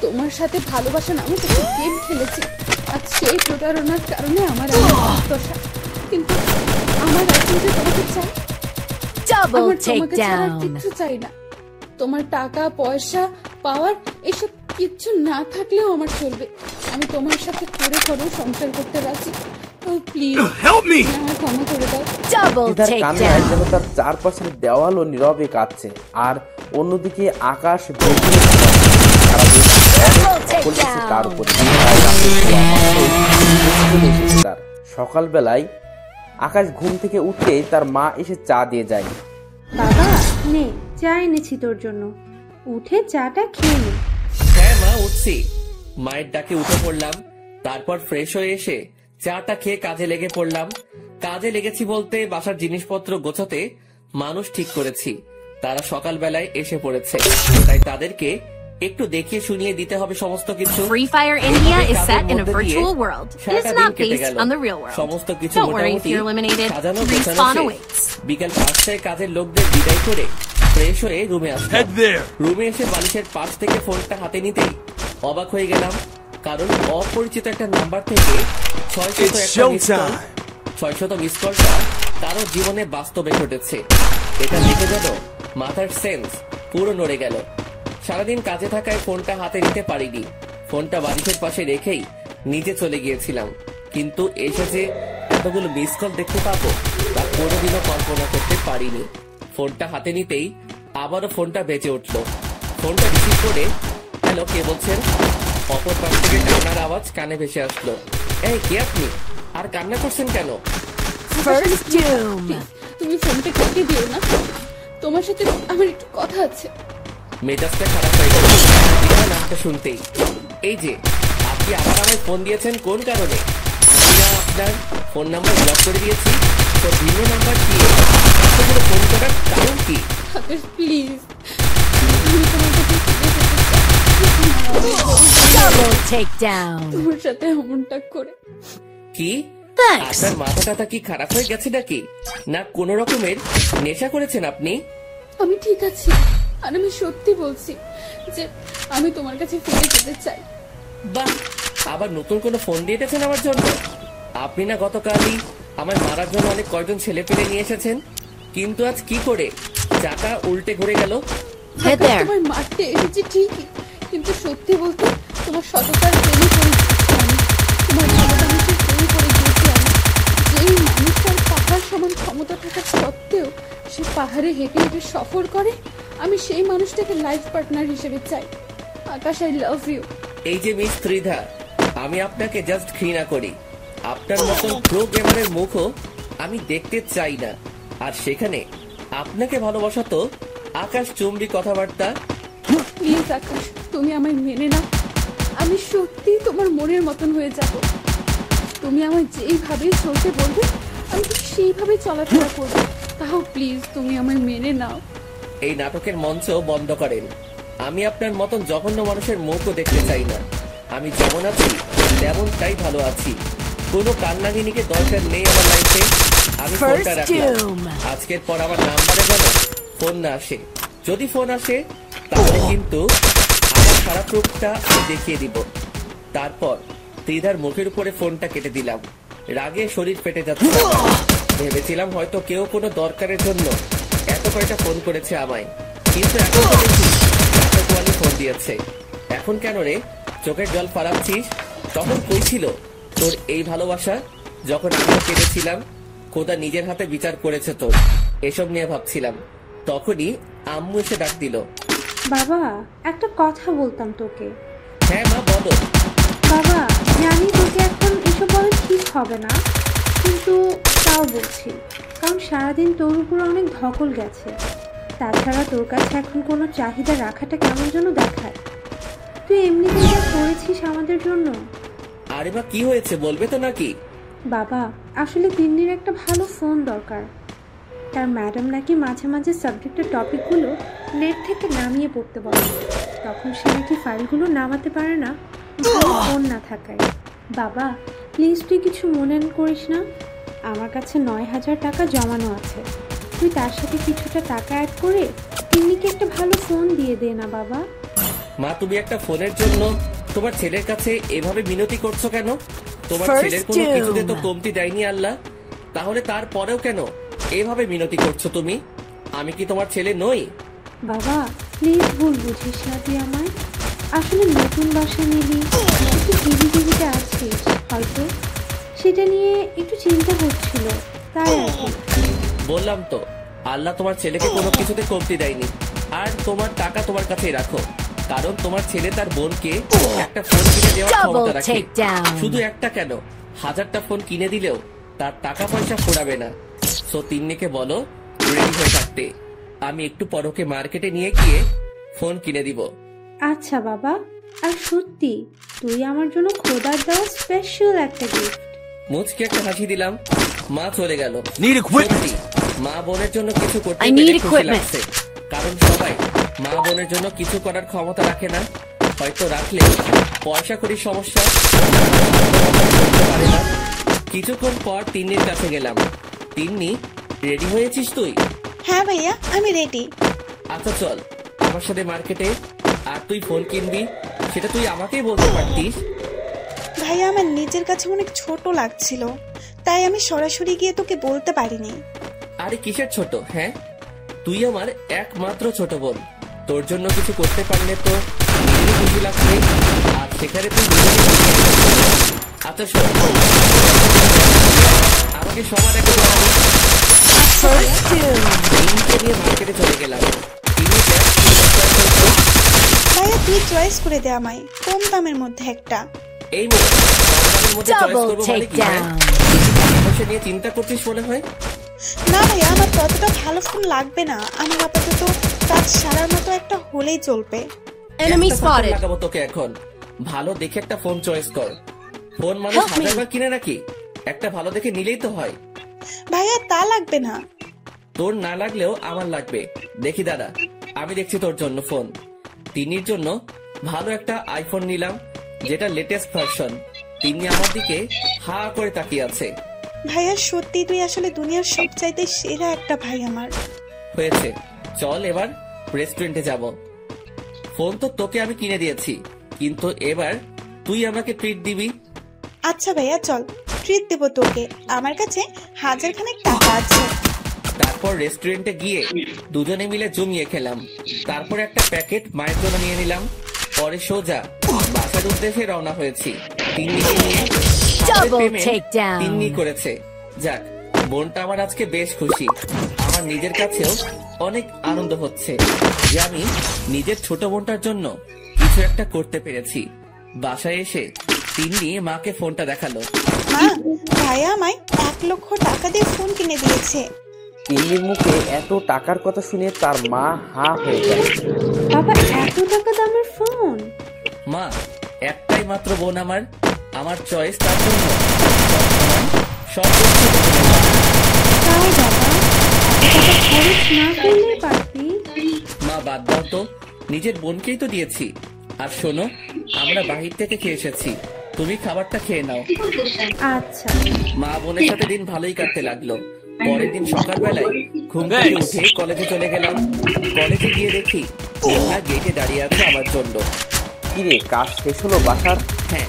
তোমার সাথে ভালোবাসা নামে একটা গেম খেলেছি, আর সেই প্রতারণার কারণে আমার দশা। কিন্তু আমার এখন যে তোমাকে চাই,
Double
আমার তোমাকে ছাড়া আর
takedown.
কিচ্ছু চাই না। তোমার টাকা পয়সা পাওয়ার এসব কিচ্ছু না থাকলেও আমার চলবে। আমি তোমার সাথে করে সংসার করতে রাজি। ও প্লিজ আমার ক্ষমা করে দাও।
Double
তিদার কান্নায়
takedown.
যেন তার চারপাশের দেওয়ালও নীরবে কাঁদছে। আর অন্যদিকে আকাশ তার উপরে তার সকালবেলায় আকাশ ঘুম থেকে উঠতেই তার মা এসে চা দিয়ে যায়।
বাবা নে, চা এনেছি তোর জন্য, উঠে চাটা খেয়ে নে।
হ্যাঁ মা, উঠছি। মায়ের ডাকে উঠে পড়লাম। তারপর ফ্রেশ হয়ে এসে চাটা খেয়ে কাজে লেগে পড়লাম। কাজে লেগেছি বলতে বাসার জিনিসপত্র গোছাতে মানুষ ঠিক করেছি। তারা সকালবেলায় এসে পড়েছে, তাই তাদেরকে একটু দেখিয়ে শুনিয়ে দিতে হবে সমস্ত কিছু।
Free Fire India is set in a virtual world. It is not based on the real world.
সমস্ত কিছু
Don't worry if
মোটামুটি
you're eliminated.
সাজানো গোছানো
Respawn
শেষ।
awaits.
বিকাল 5টায় কাজের লোকদের বিদায় করে ফ্রেশ হয়ে রুমে আসলাম। রুমে এসে বালিশের পাশ থেকে ফোনটা হাতে নিতেই অবাক হয়ে গেলাম, কারণ অপরিচিত একটা নাম্বার থেকে 600 মিস কলটা তারও জীবনে বাস্তবে ঘটেছে। এটা দেখে যেন মাথার সেন্স পুরো নড়ে গেল। সারাদিন কাজে থাকায় ফোনটা হাতে নিতে পারিনি। ফোনটা বালিশের পাশে রেখেই নিচে চলে গিয়েছিলাম, কিন্তু এসে যে এতগুলো মিস কল দেখতে পাবো তা কোনোদিনও কল্পনা করতে পারিনি। ফোনটা হাতে নিতেই আবারও ফোনটা বেজে উঠলো। ফোনটা রিসিভ করে, হ্যালো, কে বলছেন? অপর পাশ থেকে কান্নার আওয়াজ কানে ভেসে আসলো। এই, কে আপনি? আর কান্না করছেন কেন?
First doom.
তুমি ফোনটা কেটে দিও না, তোমার সাথে আমার একটু কথা আছে।
মেজাজটা খারাপ হয়ে গেল দিদার নামটা শুনতেই। এই যে, আপনি আবার আমায় ফোন দিয়েছেন কোন কারণে? আমি না আপনার ফোন নাম্বার ব্লক করে দিয়েছি, তো ভিন্ন নাম্বার দিয়ে এতগুলো ফোন করার কারণ কি?
আকাশ প্লিজ, আমি তোমার কাছে ফিরে যেতে চাই।
Double takedown.
তোমার সাথে এমনটা করে।
কি?
Thanks.
আপনার মাথা টাথা কি খারাপ হয়ে গেছে নাকি? না কোন রকমের নেশা করেছেন আপনি?
আমি ঠিক আছি, আর আমি সত্যি বলছি যে আমি তোমার কাছে ফিরে যেতে চাই।
বাহ, আবার নতুন কোনো ফোন দিয়ে এসেছেন আমার জন্য? আপনি না গতকালই আমার মারার জন্য অনেক কয়জন ছেলে পেলে নিয়ে এসেছেন, কিন্তু আজ কি করে চাকা উল্টে ঘুরে গেল?
Hey there.
তোমার মারতে এসেছি ঠিকই, কিন্তু সত্যি বলতে তোমার সততার প্রেমে পড়ে গিয়েছি আমি। তোমার ভালোবাসার প্রেমে পড়ে গিয়েছি আমি। যেই মানুষটার পাহাড় সমান ক্ষমতা থাকা সত্ত্বেও সে পাহাড়ে হেঁটে হেঁটে সফর করে, আমি সেই মানুষটাকে লাইফ পার্টনার হিসেবে চাই। আকাশ, আই লাভ ইউ।
এই যে মিস ত্রিধা, আমি আপনাকে জাস্ট ঘৃণা করি। আপনার মতন প্রো গেমারের মুখও আমি দেখতে চাই না। আর সেখানে আপনাকে ভালোবাসা তো আকাশ চুম্বি কথাবার্তা।
প্লিজ আকাশ, তুমি আমায় মেনে নাও। আমি সত্যি তোমার মনের মতন হয়ে যাব। তুমি আমায় যেইভাবে চলতে বলবে আমি ঠিক সেইভাবে চলাফেরা করবো। তাও প্লিজ তুমি আমায় মেনে নাও।
এই নাটকের মঞ্চ বন্ধ করেন। আমি আপনার মতন জঘন্য মানুষের মুখও দেখতে চাই না। আমি যেমন আছি তেমনটাই ভালো আছি। কোনো কান্নাগিনীকে দরকার নেই আমার লাইফে। আমি ফোনটা
First
রাখলাম।
doom.
আজকের পর আমার নাম্বারে যেন ফোন না আসে। যদি ফোন আসে তাহলে কিন্তু আমার খারাপ রূপটা আমি দেখিয়ে দিব। তারপর ত্রিধার মুখের উপরে ফোনটা কেটে দিলাম। রাগে শরীর ফেটে যাচ্ছে। ভেবেছিলাম হয়তো কেউ কোনো দরকারের জন্য এত কয়টা ফোন করেছে আমায়, কিন্তু এখন তো দেখি এতগুলো ফোন দিয়েছে। এখন কেন রে চোখের জল ফারাচ্ছিস? তখন কই ছিল তোর এই ভালোবাসা? যখন আমিও কেঁদেছিলাম, খোদা নিজের হাতে বিচার করেছে তোর। এসব নিয়ে ভাবছিলাম, তখনই আম্মু এসে ডাক দিল।
বাবা, একটা কথা বলতাম তোকে।
হ্যাঁ মা, বলো।
বাবা, জানি তোকে এখন এসব বলা ঠিক হবে না, কিন্তু তাও বলছি, কারণ সারাদিন তোর উপর অনেক ধকল গেছে। তাছাড়া তোর কাছে এখন কোনো চাহিদা রাখাটা কেমন যেন দেখায়। তুই এমনিতে যা করেছিস আমাদের জন্য।
আরে বা কি হয়েছে, বলবে তো নাকি?
বাবা, আসলে তিন্নির একটা ভালো ফোন দরকার। তার ম্যাডাম নাকি মাঝে মাঝে সাবজেক্টের টপিকগুলো নেট থেকে নামিয়ে পড়তে বলে, তখন সে নাকি ফাইলগুলো নামাতে পারে না ভালো ফোন না থাকায়। বাবা প্লিজ, তুই কিছু মনে করিস না। আমার কাছে 9,000 টাকা জমানো আছে। তুই তার সাথে কিছুটা টাকা অ্যাড করে তিন্নিকে একটা ভালো ফোন দিয়ে দে না বাবা।
মা, তুমি একটা ফোনের জন্য তোমার ছেলের কাছে এভাবে মিনতি করছো কেন? তোমার ছেলের কোনো কিছুতে তো কমতি দেয়নি আল্লাহ, তাহলে তারপরেও কেন এভাবে মিনতি করছো তুমি? আমি কি তোমার ছেলে নই?
বাবা প্লিজ ভুল বুঝিস না তুই আমায়। আসলে নতুন বাসা নিবি, একটু জীবিতে আছিস হয়তো, সেটা নিয়ে একটু চিন্তা হচ্ছিল, তাই আর কি।
বললাম তো আল্লাহ তোমার ছেলেকে কোনো কিছুতে কমতি দেয়নি। আর তোমার টাকা তোমার কাছেই রাখো, কারণ তোমার ছেলে তার বোনকে একটা ফোন কিনে দেওয়ার ক্ষমতা রাখে। শুধু একটা কেন, 1000টা ফোন কিনে দিলেও তার টাকা পয়সা ফুরাবে না। সো তিন্নিকে বলো রেডি হয়ে থাকতে, আমি একটু পরকে মার্কেটে নিয়ে গিয়ে ফোন কিনে দিব।
আচ্ছা বাবা, আর সত্যি তুই আমার জন্য খোদার দেওয়া স্পেশাল একটা গিফট।
মুচকে একটা হাসি দিলাম। মা চলে গেল। সত্যি, মা বোনের জন্য কিছু করতে পেরে খুশি লাগছে, কারণ সবাই মা বোনের জন্য কিছু করার ক্ষমতা রাখে না। হয়তো রাখলে পয়সা করির সমস্যা পারে না। কিছুক্ষণ পর তিন্নির কাছে গেলাম। তিন্নি, রেডি হয়েছিস তুই?
হ্যাঁ ভাইয়া, আমি রেডি।
আচ্ছা চল আমার সাথে মার্কেটে। আর তুই ফোন কিনবি সেটা তুই আমাকেই বলতে পারতিস।
ভাইয়া আমার নিজের কাছে অনেক ছোট লাগছিল, তাই আমি সরাসরি গিয়ে তোকে বলতে পারিনি।
আরে কিসের ছোট? হ্যাঁ, তুই আমার একমাত্র ছোট বোন। তোর জন্য কিছু করতে পারলে তো নিজেরই খুশি লাগবে, আর সেখানে তুই আচ্ছা শোন, আমাকে সবার একটা নিয়ে মার্কেটে চলে গেলাম।
ভাইয়া তুই চয়েস করে দে আমায় কম দামের মধ্যে একটা।
এই কম দামের মধ্যে চয়েস করবো মানে কি? পয়সা নিয়ে চিন্তা করছিস মনে হয়।
না ভাইয়া, আমার ততটা ভালো ফোন লাগবে না, আমার আপাতত কাজ সারার মতো একটা হলেই চলবে।
লাগাবো তোকে এখন। ভালো দেখে একটা ফোন চয়েস কর। ফোন মানুষ 1000বার কিনে নাকি? একটা ভালো দেখে নিলেই তো হয়।
ভাইয়া তা লাগবে না।
তোর না লাগলেও আমার লাগবে। দেখি দাদা, আমি দেখছি তোর জন্য ফোন। তিন্নির জন্য ভালো একটা আইফোন নিলাম, যেটা লেটেস্ট ভার্সন। তিন্নি আমার দিকে হা করে তাকিয়ে আছে।
ভাইয়া সত্যি তুই আসলে দুনিয়ার সবচাইতে সেরা একটা ভাই আমার।
হয়েছে, চল এবার রেস্টুরেন্টে যাব। ফোন তো তোকে আমি কিনে দিয়েছি, কিন্তু এবার তুই আমাকে ট্রিট দিবি।
আচ্ছা ভাইয়া চল, ট্রিট দেবো তোকে, আমার কাছে 1000 খানেক টাকা আছে।
তারপর রেস্টুরেন্টে গিয়ে দুজনে মিলে জমিয়ে খেলাম। তারপর একটা প্যাকেট মায়ের জন্য নিয়ে নিলাম। পরে সোজা বাসার উদ্দেশ্যে রওনা হয়েছি। তিন্নিকে নিয়ে তিন্নি করেছে। যাক, বোনটা আমার আজকে বেশ খুশি। আমার নিজের কাছেও অনেক আনন্দ হচ্ছে যে আমি নিজের ছোট বোনটার জন্য কিছু একটা করতে পেরেছি। বাসায় এসে তিন্নি মাকে ফোনটা দেখালো।
মা, ভাইয়া আমায় 1 লক্ষ টাকা দিয়ে ফোন কিনে দিয়েছে।
তিন্নির মুখে এত টাকার কথা শুনে তার মা হা হয়ে যায়।
বাবা এত টাকা দামের ফোন?
মা, একটাই মাত্র বোন আমার, আমার চয়েস তার জন্য সব
তাই বাবা, এত টাকা খরচ না করলেই পারতি।
মা বাদ দাও তো, নিজের বোনকেই তো দিয়েছি। আর শোনো, আমরা বাহির থেকে খেয়ে এসেছি, তুমি খাবারটা খেয়ে নাও।
আচ্ছা।
মা বোনের সাথে দিন ভালোই কাটতে লাগলো। পরের দিন সকালবেলায় ঘুম থেকে উঠে কলেজে চলে গেলাম। কলেজে গিয়ে দেখি মেঘনা গেটে দাঁড়িয়ে আছে আমার জন্য।
কিরে, কাজ শেষ হলো বাসার?
হ্যাঁ,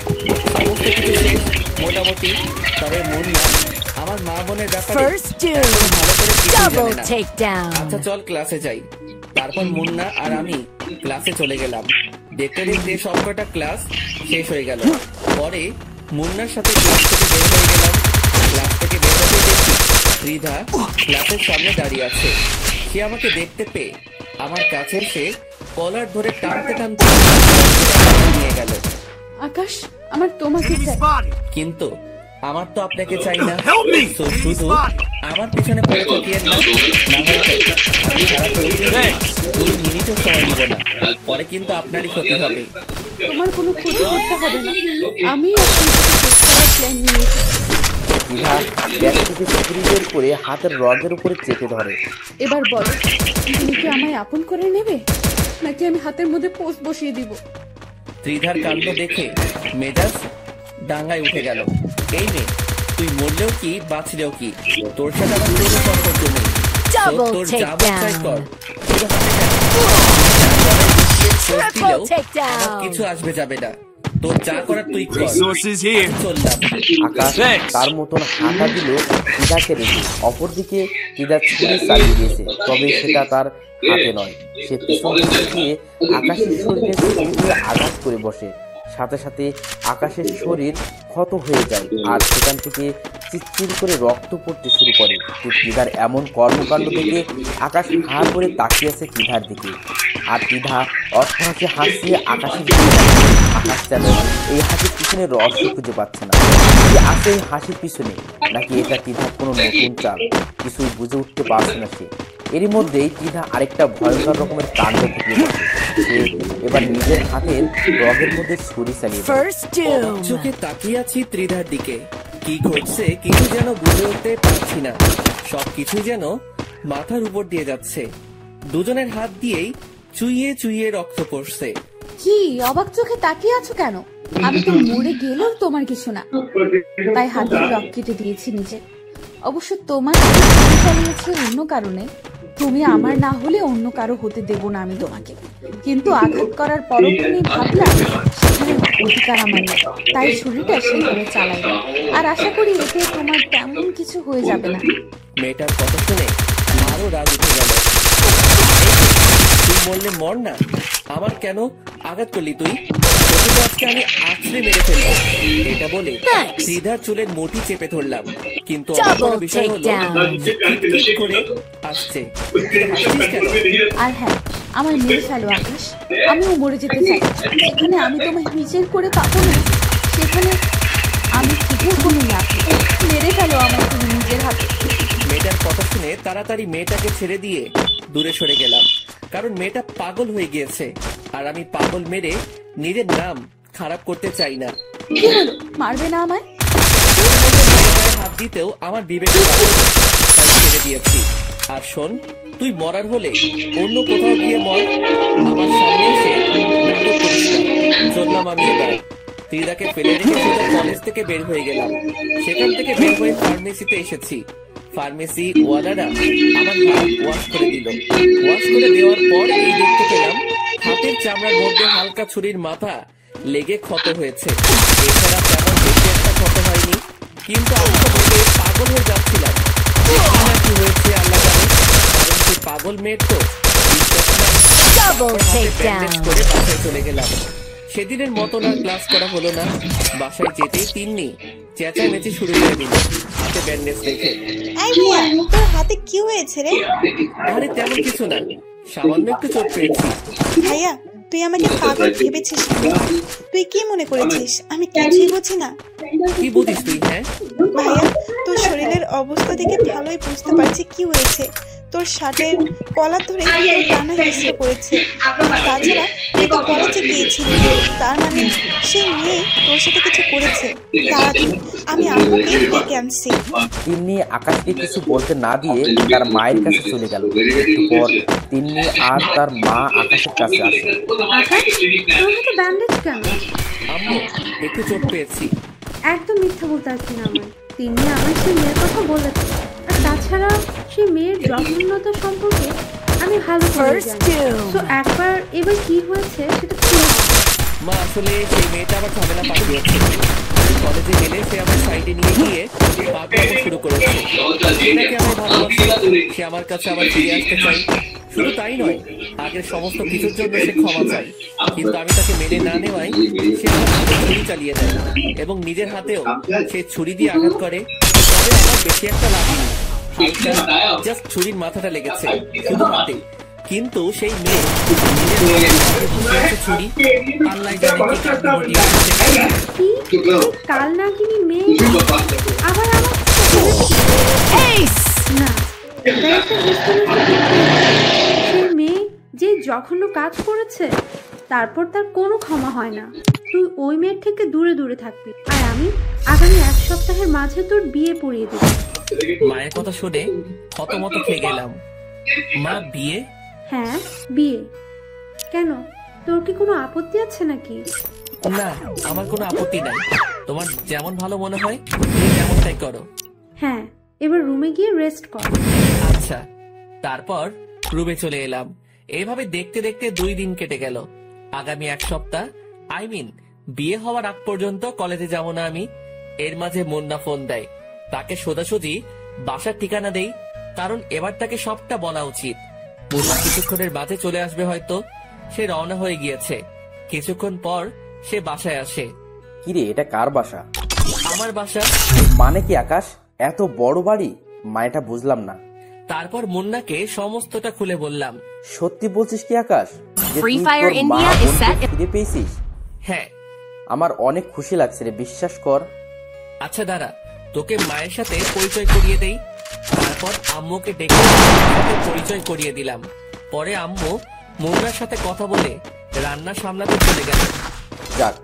সমস্ত কিছু শেষ মোটামুটি। তবে মুন্না আমার মা বোনের ব্যাপারে এখন ভালো করে কিছুই জানে না। আচ্ছা চল ক্লাসে যাই। তারপর মুন্না আর আমি ক্লাসে চলে গেলাম। দেখতে দেখতে সবকটা ক্লাস শেষ হয়ে গেল। পরে মুন্নার সাথে ক্লাস থেকে বের হয়ে গেলাম। ক্লাস থেকে বের হতে দেখি ত্রিধা ক্লাসের সামনে দাঁড়িয়ে আছে। সে আমাকে দেখতে পেয়ে আমার কাছে এসে কলার ধরে টানতে টানতে নিয়ে গেল।
আকাশ, আমার তোমাকে চাই।
কিন্তু আমার তো আপনাকে চাই না। তো শুধু আমার পিছনে পড়ে থাকিয়েন না, আমি সারা 2 মিনিটও সময় নিব না। পরে কিন্তু আপনারই ক্ষতি হবে।
তোমার কোনো ক্ষতি করতে হবে না, আমি প্ল্যান নিয়েছি।
ব্যাগ থেকে ছুরি বের করে হাতের রগের উপরে চেপে ধরে।
এবার বলো, তুমি কি আমায় আপন করে নেবে, নাকি আমি হাতের মধ্যে পোস্ট বসিয়ে দিব?
ত্রিধার কাণ্ড দেখে মেজাজ ডাঙ্গায় উঠে গেল। এই মেয়ে তুই মরলেও কি বাঁচলেও কি, তোর সাথে আমার কোনো সম্পর্ক নেই।
Double
তোর যা চাই কর,
Triple
আমার
takedown.
কিছু আসবে যাবে না। তোর যা করার তুই কর। চললাম।
আকাশ তার মতন হাঁটা দিল তিদাকে রেখে। অপরদিকে তিদা ছুরি চালিয়ে দিয়েছে, তবে সেটা তার হাতে নয়। সে পিছন থেকে গিয়ে আকাশের শরীরে ছুরি দিয়ে আঘাত করে বসে। সাথে সাথে আকাশের শরীর ক্ষত হয়ে যায় আর সেখান থেকে চিৎচির করে রক্ত পড়তে শুরু করে। তিধার এমন কর্মকাণ্ড দেখে আকাশ হা করে তাকিয়ে আছে তিধার দিকে। আর তিধা অট্টহাসি হাসছে আকাশের দিকে। আকাশ যেন এই হাসির পিছনে রহস্য খুঁজে পাচ্ছে না। কি আছে এই হাসির পিছনে, নাকি এটা তিধার কোনো নতুন চাল, কিছুই বুঝে উঠতে পারছে না সে। এরই মধ্যেই তিধা আরেকটা ভয়ঙ্কর রকমের কাণ্ড ঘটিয়ে বসে। সে এবার নিজের হাতের রগের মধ্যে ছুরি চালিয়ে দেয়।
First doom.
চোখে তাকিয়ে আছি ত্রিধার দিকে। কি ঘটছে কিছু যেন বুঝে উঠতে পারছি না। সবকিছুই যেন মাথার উপর দিয়ে যাচ্ছে। দুজনের হাত দিয়েই চুইয়ে চুইয়ে রক্ত পড়ছে।
কি অবাক চোখে তাকিয়ে আছো কেন? আমি তো মরে গেলেও তোমার কিছু না, তাই হাতের রক কেটে দিয়েছি নিজে। অবশ্য তোমার ছুরি চালিয়েছে অন্য কারণে, তুমি আমার না হলে অন্য কারো হতে দেব না আমি তোমাকে। কিন্তু আঘাত করার পরক্ষণেই ভাবলাম সেখানে অধিকার আমার নেই, তাই ছুরিটা সেখানে চালাইনি। আর আশা করি এতে তোমার তেমন কিছু হয়ে যাবে না।
মেয়েটার কথা শুনে আরো রাগ উঠে গেল। তুই বললে মর না, আমার কেন আঘাত করলি তুই? তোকে তো আজকে আমি আছড়ে মেরে ফেলবো। এটা বলে শ্রীধার চুলের মুঠি চেপে ধরলাম। কিন্তু অবাক করার বিষয় হলো সে টিপ করে আসছে। হাসছিস কেন?
আর হ্যাঁ, আমার মেরে ফেলো আকাশ, আমিও মরে যেতে চাই। সেখানে আমি তোমায় নিজের করে পাবো না, সেখানে আমি ঠিকই কোনো লাভ নেই। মেরে ফেলো আমায় তুমি নিজের হাতে।
মেয়েটার কথা শুনে তাড়াতাড়ি মেয়েটাকে ছেড়ে দিয়ে দূরে সরে গেলাম, কারণ মেয়েটা পাগল হয়ে গিয়েছে আর আমি পাগল মেরে নিজের নাম খারাপ করতে চাই না।
কি হলো, মারবে না আমায়?
হাত দিতেও আমার বিবেক ছেড়ে দিয়েছি। আর শোন, তুই মরার হলে অন্য কোথাও গিয়ে মর, আমার সামনে এসে নাটক করিস না। চললাম আমি এবার। ত্রিদাকে ফেলে রেখে সোজা কলেজ থেকে বের হয়ে গেলাম। সেখান থেকে বের হয়ে ফার্মেসিতে এসেছি। ফার্মেসি ওয়ালারা আমার হাত ওয়াশ করে দিল। ওয়াশ করে দেওয়ার পর এই দেখতে পেলাম হাতের চামড়ার মধ্যে হালকা ছুরির মাথা লেগে ক্ষত হয়েছে। এছাড়া তেমন বেশি একটা ক্ষত হয়নি, কিন্তু আমি তো বলতে পাগল হয়ে যাচ্ছিলাম। কি হয়েছে আল্লাহ জানে, কারণ সেই পাগল মেয়ের তো বিশ্বাস নাই।
Double
bandage
takedown.
করে বাসায় চলে গেলাম। সেদিনের মতন আর ক্লাস করা হলো না। বাসায় যেতেই তিন্নি চেঁচামেচি শুরু করে দিল হাতে ব্যান্ডেজ রেখে।
এই ভাইয়া, তোর হাতে কি হয়েছে রে?
আরে তেমন কিছু না, সামান্য একটু চোট পেয়েছি।
ভাইয়া, তুই আমাকে পাগল ভেবেছিস নাকি? তুই কি মনে করেছিস আমি কিছুই বুঝি না?
কি বুঝিস তুই? হ্যাঁ
ভাইয়া, তোর শরীরের অবস্থা দেখে ভালোই বুঝতে পারছি কি হয়েছে। তোর শার্টের কলার ধরে তোর ডানা হেসে পড়েছে। তাছাড়া তুই তো কলেজে গিয়েছিলি, তার মানে সেই মেয়ে তোর সাথে কিছু করেছে। তাড়াতাড়ি আমি আম্মুকে ডেকে আনছি।
তিন্নি আকাশকে কিছু বলতে না দিয়ে তার মায়ের কাছে চলে গেল। একটু পর তিন্নি আর তার মা আকাশের কাছে আসে।
আকাশ, তোর হাতে ব্যান্ডেজ কেন?
আম্মু, একটু চোট পেয়েছি।
একদম মিথ্যা বলতে আসছি না আমার। তিনি আমার সেই মেয়ের কথা বলেছে, আর তাছাড়া সেই মেয়ের জঘন্যতা সম্পর্কে আমি ভালো করে জানি। তো একবার এবার কি হয়েছে সেটা খুলে বল।
মা, আসলে সেই মেয়েটা আবার ঝামেলা পাঠিয়েছে। কলেজে গেলে সে আমার সাইডে নিয়ে গিয়ে পাগলামো শুরু করেছে। এটাকে আমি ভালোবাসি, সে আমার কাছে আবার ফিরে আসতে চাই। শুধু তাই নয়, আগের সমস্ত কিছুর জন্য সে ক্ষমা চায়। কিন্তু আমি তাকে মেনে না নেওয়ায় সে আমার হাতে ছুরি চালিয়ে দেয় এবং নিজের হাতেও সে ছুরি দিয়ে আঘাত করে। তবে আমার বেশি একটা লাগেনি, হালকা জাস্ট ছুরির মাথাটা লেগেছে শুধু হাতে। কিন্তু সেই মেয়ে ছুরি, আল্লাহ জানে কি কাণ্ড ঘটিয়েছে।
কি কাল নাগিনী মেয়ে আবার আমার না, এটা একটা সেই মেয়ে যে জঘন্য কাজ করেছে তারপর তার কোনো ক্ষমা হয় না। তুই ওই মেয়ের থেকে দূরে দূরে থাকবি, আর আমি আগামী 1 সপ্তাহের মাঝে তোর বিয়ে পড়িয়ে দেব।
মায়ের কথা শুনে থতমত খেয়ে গেলাম। মা, বিয়ে?
হ্যাঁ, বিয়ে। কেন, তোর কি কোনো আপত্তি আছে নাকি?
না, আমার কোনো আপত্তি নাই। তোমার যেমন ভালো মনে হয় তুমি তেমনটাই করো।
হ্যাঁ, এবার রুমে গিয়ে রেস্ট কর।
আচ্ছা। তারপর রুমে চলে এলাম। এইভাবে দেখতে দেখতে 2 দিন কেটে গেল। আগামী 1 সপ্তাহ বিয়ে হওয়ার আগ পর্যন্ত কলেজে যাব না আমি। এর মাঝে মুন্না ফোন দেয়। তাকে সোজাসুজি বাসার ঠিকানা দেই, কারণ এবার তাকে সবটা বলা উচিত। মুন্না কিছুক্ষণের মাঝে চলে আসবে হয়তো। সে রওনা হয়ে গিয়েছে। কিছুক্ষণ পর সে বাসায় আসে।
কিরে, এটা কার বাসা?
আমার বাসা।
মানে কি আকাশ, এত বড় বাড়ি? মানেটা বুঝলাম না।
তারপর মুন্নাকে সমস্তটা খুলে বললাম।
সত্যি বলছিস কি আকাশ, যে
Free
তুই
Fire
তোর মা
India is
বোনকে
set-
ফিরে পেয়েছিস?
হ্যাঁ।
আমার অনেক খুশি লাগছে রে, বিশ্বাস কর।
আচ্ছা দাঁড়া, তোকে মায়ের সাথে পরিচয় করিয়ে দেই। তারপর আম্মুকে ডেকে সাথে পরিচয় করিয়ে দিলাম। পরে আম্মু মুন্নার সাথে কথা বলে রান্না সামলাতে চলে গেল।
যাক,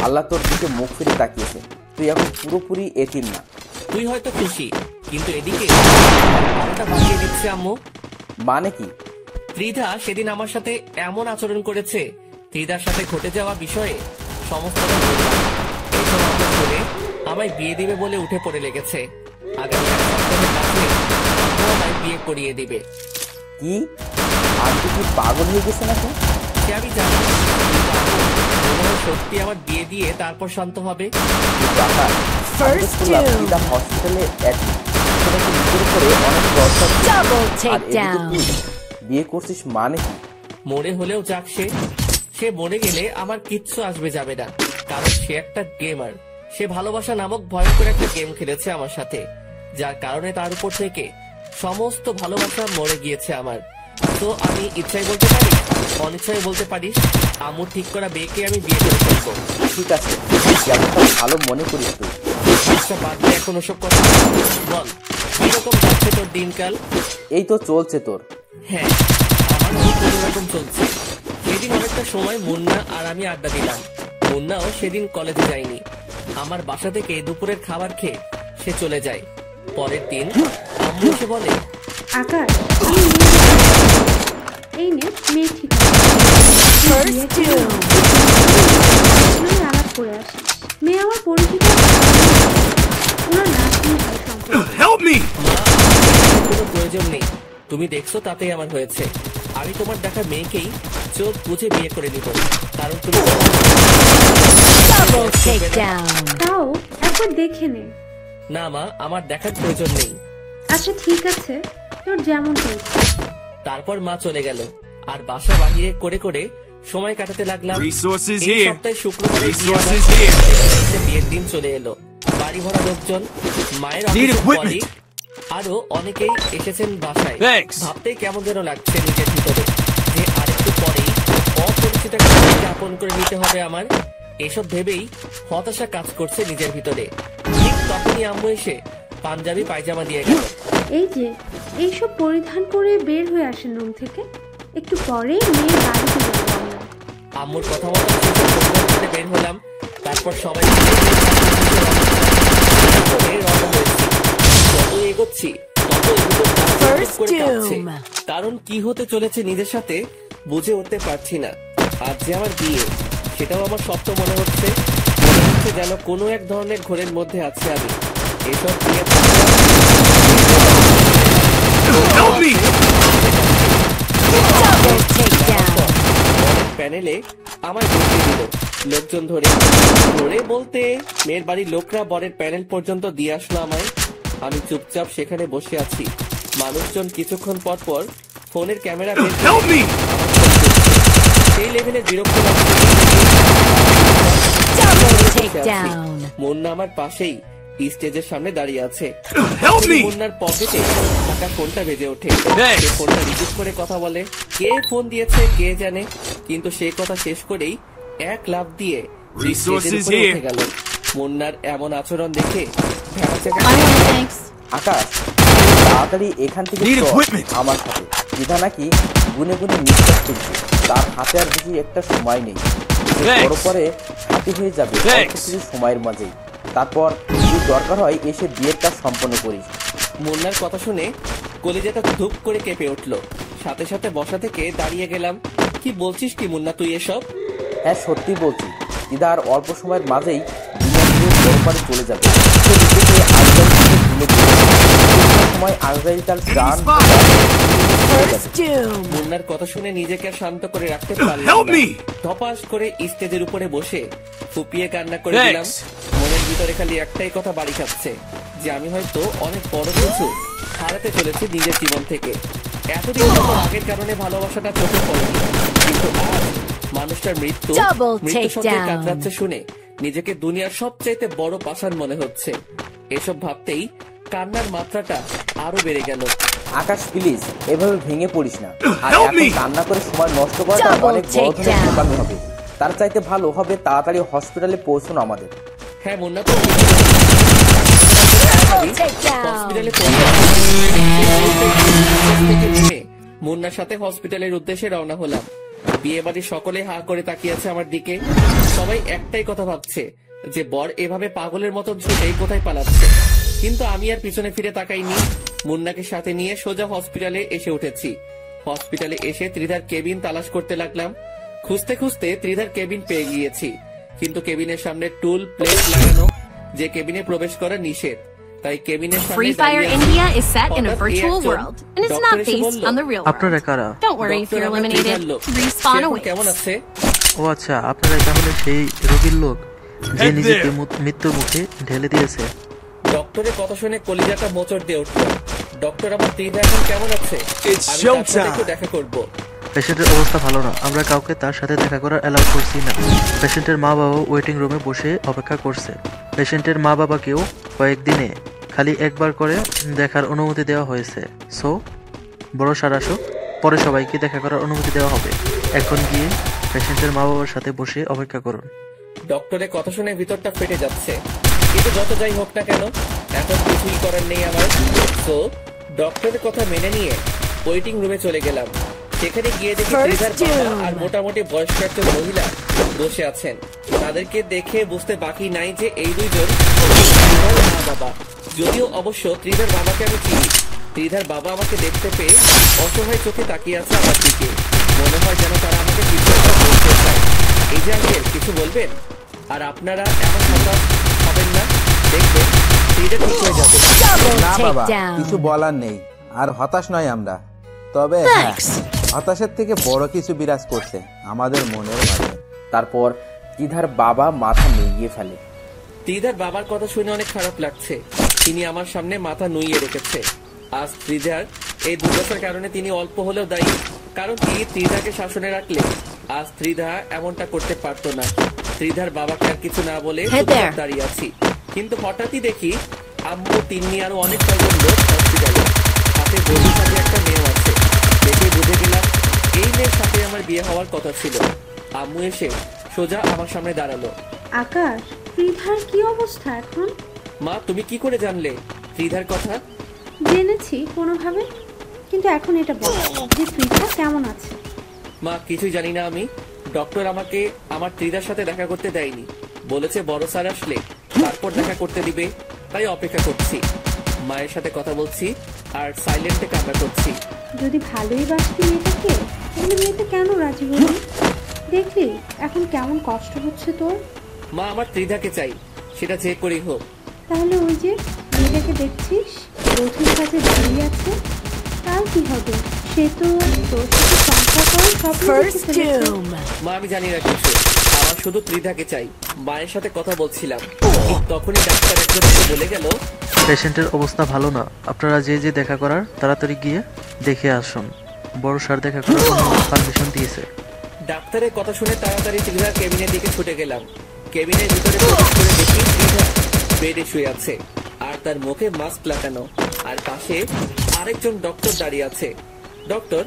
আল্লাহ তোর দিকে মুখ ফিরে তাকিয়েছে। তুই এখন পুরোপুরি এতিম না।
তুই হয়তো খুশি, কিন্তু এদিকে আরোটা বাঁচিয়ে দিচ্ছে আম্মু।
মানে কি?
ত্রিধা সেদিন আমার সাথে এমন আচরণ করেছে। ত্রিধার সাথে ঘটে যাওয়া বিষয়ে সমস্তটা বললাম। এইসব আম্মু শুনে আমায় বিয়ে দিবে বলে উঠে পড়ে লেগেছে। আগামী 1 সপ্তাহের মাঝে আম্মু আমায় বিয়ে করিয়ে দিবে।
কি আন্টি কি পাগল হয়ে গেছে নাকি?
সে আমি জানি, কিন্তু আম্মু মনে হয় সত্যি আমার বিয়ে দিয়ে তারপর শান্ত হবে।
হসপিটালে নিজের উপরে অনেক দরকার। আর এদিকে তুই বিয়ে করছিস মানে কি?
মরে হলেও যাক, সে মরে গেলে আমার কিচ্ছু আসবে যাবে না, কারণ সে একটা গেমার। সে ভালোবাসা নামক ভয়ঙ্কর একটা গেম খেলেছে আমার সাথে, যার কারণে তার উপর থেকে সমস্ত ভালোবাসা মরে গিয়েছে আমার। তো আমি ইচ্ছাই বলতে পারি, অনিচ্ছায় বলতে পারিস, আম্মু ঠিক করা মেয়েকে আমি বিয়ে করে ফেলবো।
ঠিক আছে, যেমনটা ভালো মনে করিস তুই।
আচ্ছা বাদ দে এখন ওসব কথা, বল কিরকম যাচ্ছে তোর দিনকাল?
এই তো চলছে তোর।
হ্যাঁ, আমার কোনো রকম চলছে। সেদিন অনেকটা সময় মুন্না আর আমি আড্ডা দিলাম। মুন্নাও সেদিন কলেজে যায়নি। আমার বাসা থেকে দুপুরের খাবার খেয়ে সে চলে যায়। পরের দিন আম্মু এসে বলে,
আকাশ, এই নে মেয়ে ঠিক আলাপ করে আসি। মেয়ে আমার পরিচিত, ওনার নাচ নিয়ে হয় সম্পর্ক।
কোনো প্রয়োজন নেই, তুমি দেখছো তাতেই আমার হয়েছে। আমি তোমার দেখা মেয়েকেই চোখ বুঝে বিয়ে করে নিব, কারণ তুমি
তাও একবার দেখে নে।
না মা, আমার দেখার প্রয়োজন নেই।
আচ্ছা ঠিক আছে, তোর যেমন হয়েছে।
তারপর মা চলে গেল, আর বাসা বাহিরে করে করে সময় কাটাতে লাগলাম। এই সপ্তাহে শুক্রবারে বিয়ের দিন চলে এলো। বাড়ি ভরা লোকজন, মায়ের অফিসের কলিগ, আরো অনেকেই এসেছেন বাসায়। ভাবতেই কেমন যেন লাগছে নিজের ভিতরে, যে আরেকটু পরেই অপরিচিত কাউকে আপন করে নিতে হবে আমার। এসব ভেবেই হতাশা কাজ করছে নিজের ভিতরে। ঠিক তখনই আম্মু এসে পাঞ্জাবি পায়জামা দিয়ে গেল।
এই যে এইসব পরিধান করে বের হয়ে আসেন রুম থেকে, একটু পরে মেয়ের বাড়িতে যাবো আমরা।
আম্মুর কথা মতো করে বের হলাম। তারপর সবাই যত এগোচ্ছি তত কারণ কি হতে চলেছে নিজের সাথে বুঝে উঠতে পারছি না। আজ যে আমার বিয়ে, সেটাও আমার স্বপ্ন মনে হচ্ছে। যেন কোনো এক ধরনের ঘোরের মধ্যে আছে আমি। এসব বিয়ে প্যানেলে আমায় বসিয়ে দিল লোকজন ধরে বলতে মেয়ের বাড়ির লোকরা বরের প্যানেল পর্যন্ত দিয়ে আসলো আমায়। আমি চুপচাপ সেখানে বসে আছি। মানুষজন কিছুক্ষণ পর পর ফোনের ক্যামেরা সেই লেভেলের বিরক্ত মুন্না আমার পাশেই স্টেজের সামনে দাঁড়িয়ে আছে। মুন্নার পকেটে থাকা ফোনটা বেজে ওঠে। ফোনটা রিসিভ করে কথা বলে। কে ফোন দিয়েছে কে জানে, কিন্তু সে কথা শেষ করেই এক লাফ দিয়ে উঠে গেল। মুন্নার এমন আচরণ দেখে
আকাশ, তাড়াতাড়ি এখান থেকে আমার সাথে। দিদা নাকি গুনে গুনে নিঃশ্বাস ফেলছে, তার হাতে আর বেশি একটা সময় নেই। বড় পরে সাথী হয়ে যাবে কিছু সময়ের মাঝেই। তারপর যদি দরকার হয় এসে বিয়ের কাজ সম্পন্ন করিস।
মুন্নার কথা শুনে কলিজাটা ধুপ করে কেঁপে উঠলো। সাথে সাথে বসা থেকে দাঁড়িয়ে গেলাম। কি বলছিস কি মুন্না তুই এসব?
হ্যাঁ সত্যি বলছি, দিদা আর অল্প সময়ের মাঝেই পারে চলে যাবে। সে নিজেকে আজরাইল থেকে ভুলে গিয়েছে। সময় আজরাইল তার জান
মুন্নার কথা শুনে নিজেকে আর শান্ত করে রাখতে পারলাম না। ধপাস করে স্টেজের উপরে বসে ফুপিয়ে কান্না করে দিলাম। মনের ভিতরে খালি একটাই কথা বাড়ি খাচ্ছে যে আমি হয়তো অনেক বড় কিছু হারাতে চলেছি নিজের জীবন থেকে। এতদিন হয়তো আগের কারণে ভালোবাসাটা চোখে পড়েনি, কিন্তু আজ মানুষটার মৃত্যু সঙ্গে কাতরাচ্ছে শুনে নিজেকে দুনিয়ার সবচাইতে বড় পাষাণ মনে হচ্ছে। এসব ভাবতেই কান্নার মাত্রাটা আরো বেড়ে গেল।
আকাশ প্লিজ এভাবে ভেঙে পড়িস না। আর এখন কান্না করে সময় নষ্ট করাটা অনেক বড় ধরনের বোকামি হবে। তার চাইতে ভালো হবে তাড়াতাড়ি হসপিটালে পৌঁছানো আমাদের।
হ্যাঁ মুন্না, তো হসপিটালে মুন্নার সাথে হসপিটালের উদ্দেশ্যে রওনা হলাম। বিয়ে বাড়ির সকলে হা করে তাকিয়ে আছে আমার দিকে। সবাই একটাই কথা ভাবছে যে বর এভাবে পাগলের মতো ছুটে কোথায় পালাচ্ছে, কিন্তু আমি আর পিছনে ফিরে তাকাইনি। মুন্নাকে সাথে নিয়ে সোজা হসপিটালে এসে উঠেছি। হসপিটালে এসে ত্রিধার কেবিন তালাশ করতে লাগলাম। খুঁজতে খুঁজতে ত্রিধার কেবিন পেয়ে গিয়েছি, কিন্তু কেবিনের সামনে টুল প্লেট লাগানো, যে কেবিনে প্রবেশ করা নিষেধ। তাই কেবিনের সামনে
Free Fire India is set in a virtual world, and it's not based on the real
আপনারা
world.
কারা?
Don't worry if you're eliminated. Respawn
কেমন
awaits.
আছে?
ও আচ্ছা, আপনারা তাহলে সেই রোগীর লোক যে নিজেকে মৃত্যুর মুখে ঢেলে দিয়েছে।
ডক্টরের কথা শুনে কলিজাটা মোচড় দিয়ে উঠল। ডক্টর, আমার ত্রিধা এখন কেমন আছে? আমি তার সাথে একটু দেখা করবো।
পেশেন্টের অবস্থা ভালো না, আমরা কাউকে তার সাথে দেখা করার অ্যালাউ করছি না। পেশেন্টের মা বাবা ওয়েটিং রুমে বসে অপেক্ষা করছে। পেশেন্টের মা বাবাকেও কয়েকদিনে খালি একবার করে দেখার অনুমতি দেওয়া হয়েছে। সো বড় সারাসো পরে সবাইকে দেখা করার অনুমতি দেওয়া হবে। এখন গিয়ে পেশেন্টের মা বাবার সাথে বসে অপেক্ষা করুন।
ডক্টরের কথা শুনে ভিতরটা ফেটে যাচ্ছে, কিন্তু যত যাই হোক না কেন এখন কিছুই করার নেই আমার। তো ডক্টরের কথা মেনে নিয়ে ওয়েটিং রুমে চলে গেলাম। সেখানে গিয়ে দেখি ত্রিধার বাবা আর মোটামুটি বয়স্ক একজন মহিলা বসে আছেন। তাদেরকে দেখে বুঝতে বাকি নাই যে এই দুইজন ত্রিধার মা বাবা। যদিও অবশ্য ত্রিধার বাবাকে আমি চিনি। ত্রিধার বাবা আমাকে দেখতে পেয়ে অসহায় চোখে তাকিয়ে আছে আমার দিকে। মনে হয় যেন তারা আমাকে কিছু একটা বলতে চায়। এই যে আঙ্কেল, কিছু বলবেন? আর আপনারা এমন হতাশ হবেন না, দেখবেন ত্রিধা ঠিক হয়ে যাবে।
না বাবা, কিছু বলার নেই। আর হতাশ নয় আমরা, তবে হ্যাঁ, হতাশের থেকে বড় কিছু বিরাজ করছে আমাদের মনের মাঝে।
তারপর ত্রিধার বাবা মাথা নুইয়ে ফেলে।
ত্রিধার বাবার কথা শুনে অনেক খারাপ লাগছে। তিনি আমার সামনে মাথা নুইয়ে রেখেছে। আজ ত্রিধার এই দুর্দশার কারণে তিনি অল্প হলেও দায়ী, কারণ তিনি ত্রিধাকে শাসনে রাখলে আজ ত্রিধা এমনটা করতে পারতো না। ত্রিধার বাবাকে আর কিছু না বলে দাঁড়িয়ে আছি, কিন্তু হঠাৎই দেখি আম্মু, তিন্নি আরো অনেক কয়েকজন লোক হসপিটালে। হাতে বড়ির সাথে একটা মেয়ে আছে। দেখে বুঝে গেলাম এই মেয়ের সাথে আমার বিয়ে হওয়ার কথা ছিল। আম্মু এসে সোজা আমার সামনে দাঁড়ালো।
আকাশ, ত্রিধার কি অবস্থা এখন?
মা, তুমি কি করে জানলে ত্রিধার কথা?
জেনেছি কোনোভাবে, কিন্তু এখন এটা বল যে ত্রিধা কেমন আছে।
মা, কিছুই জানি না আমি। ডক্টর আমাকে আমার ত্রিধার সাথে দেখা করতে দেয়নি, বলেছে বড় স্যার আসলে তারপর দেখা করতে দিবে। তাই অপেক্ষা করছি, মায়ের সাথে কথা বলছি আর সাইলেন্টে কান্না করছি।
যদি ভালোই বাসতি মেয়েটাকে, তাহলে মেয়েটা কেন রাজি হলি? দেখলি এখন কেমন কষ্ট হচ্ছে তোর।
মা, আমার ত্রিধাকে চাই, সেটা যে করেই হোক।
তাহলে ওই যে মেয়েটাকে দেখছিস রথের কাছে দাঁড়িয়ে আছে, তার কি হবে? সে তো তোর সাথে সংসার করে সব।
মা, আমি জানি না কিছু, আমার শুধু ত্রিধাকে চাই। মায়ের সাথে কথা বলছিলাম, তখনই ডাক্তার একজন বলে গেল
পেশেন্টের অবস্থা ভালো না, আপনারা যে যে দেখা করার তাড়াতাড়ি গিয়ে দেখে আসুন। বড় স্যার দেখা করার পারমিশন দিয়েছে।
ডাক্তারের কথা শুনে তাড়াতাড়ি ত্রিধার কেবিনের দিকে ছুটে গেলাম। কেবিনের ভিতরে প্রবেশ করে দেখি ত্রিধা বেডে শুয়ে আছে, আর তার মুখে মাস্ক লাগানো, আর পাশে আরেকজন ডক্টর দাঁড়িয়ে আছে। ডক্টর,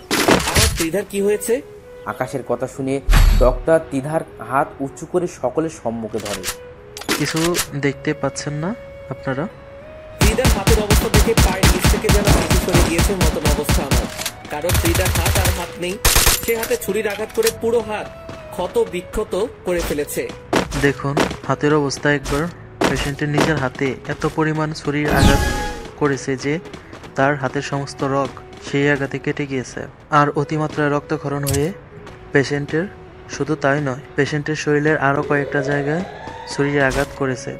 আমার ত্রিধার কি হয়েছে?
আকাশের কথা শুনে ডক্টর ত্রিধার হাত উঁচু করে সকলের সম্মুখে ধরে।
কিছু দেখতে পাচ্ছেন না আপনারা?
ত্রিধার হাতের অবস্থা দেখে পায়ের নিচ থেকে যেন মাটি সরে গিয়েছে মতন অবস্থা আমার। কারণ ত্রিধার হাত আর হাত নেই, সে হাতে ছুরির আঘাত করে পুরো হাত ক্ষত বিক্ষত করে ফেলেছে।
দেখুন হাতের অবস্থা একবার। পেশেন্টের নিজের হাতে এত পরিমাণ ছুরির আঘাত করেছে যে তার হাতের সমস্ত রগ সেই আঘাতে কেটে গিয়েছে, আর অতিমাত্রায় রক্তক্ষরণ হয়ে পেশেন্টের শুধু তাই নয়, পেশেন্টের শরীরের আরও কয়েকটা জায়গায় ছুরির আঘাত করেছে,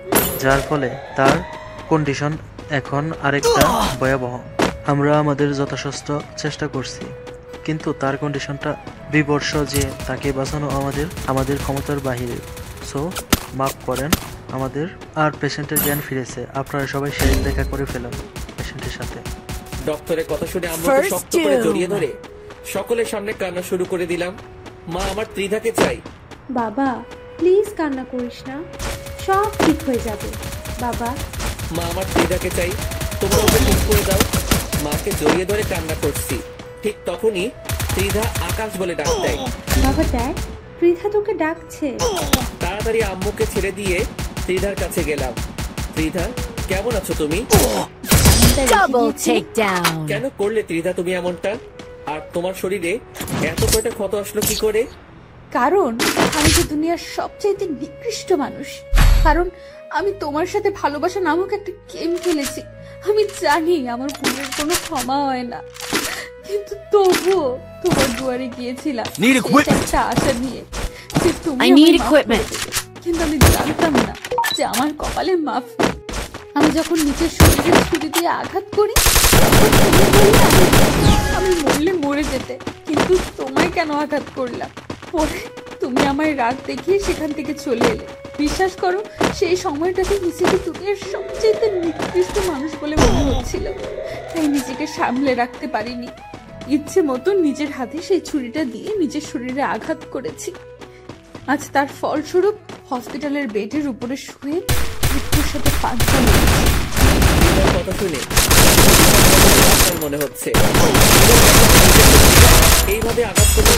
যার ফলে তার কন্ডিশন এখন আরেকটা ভয়াবহ। আমরা আমাদের যথাসাধ্য চেষ্টা করছি, কিন্তু তার কন্ডিশনটা বিবর্ষ যে তাকে বাঁচানো আমাদের ক্ষমতার বাহিরে। সো মাফ করেন আমাদের। আর পেশেন্টের জ্ঞান ফিরেছে। আপনারা সবাই শেষ দেখা করে ফেলেন পেশেন্টের সাথে।
ডক্টরের কথা শুনে আম্মুকে শক্ত করে জড়িয়ে ধরে সকলের সামনে কান্না শুরু করে দিলাম। মা, আমার ত্রিধাকে চাই।
বাবা প্লিজ কান্না করিস না, সব ঠিক হয়ে যাবে বাবা।
মা, আমার ত্রিধাকে চাই, তোমরা ওকে ঠিক করে দাও। মাকে জড়িয়ে ধরে কান্না করছি, ঠিক তখনই ত্রিধা আকাশ বলে ডাক দেয়।
বাবা দেখ, ত্রিধা তোকে ডাকছে।
তাড়াতাড়ি আম্মুকে ছেড়ে দিয়ে ত্রিধার কাছে গেলাম। ত্রিধা, কেমন আছো তুমি?
Double takedown.
কেন করলে ত্রিধা তুমি এমনটা? আর তোমার শরীরে এত কয়টা ক্ষত আসলো কি করে?
কারণ আমি যে দুনিয়ার সবচাইতে নিকৃষ্ট মানুষ। কারণ আমি তোমার সাথে ভালোবাসা নামক একটা গেম খেলেছি। আমি জানি আমার ভুলের কোনো ক্ষমা হয় না, কিন্তু তবুও তোমার দুয়ারে গিয়েছিলাম একটা আশা নিয়ে যে তুমি
I need
আমায় মাফ করে
equipment.
দেবে। কিন্তু আমি জানতাম না যে আমার কপালে মাফ নেই। আমি যখন নিজের শরীরে ছুরি দিয়ে আঘাত করি তখন তুমি বললে আমি মরলে মরে যেতে, কিন্তু তোমায় কেন আঘাত করলাম? পরে তুমি আমায় রাগ দেখিয়ে সেখান থেকে চলে এলে। বিশ্বাস করো, সেই সময়টাতে নিজেকে দুনিয়ার সবচেয়ে নিকৃষ্ট মানুষ বলে মনে হচ্ছিল, তাই নিজেকে সামলে রাখতে পারিনি। ইচ্ছে মতো নিজের হাতে সেই ছুরিটা দিয়ে নিজের শরীরে আঘাত করেছি। আজ তার ফলস্বরূপ হসপিটালের বেডের উপরে শুয়ে মৃত্যুর সাথে পাঞ্চা লেগেছি।
ত্রিধার কথা শুনে মনে হচ্ছে এইভাবে আঘাত করলে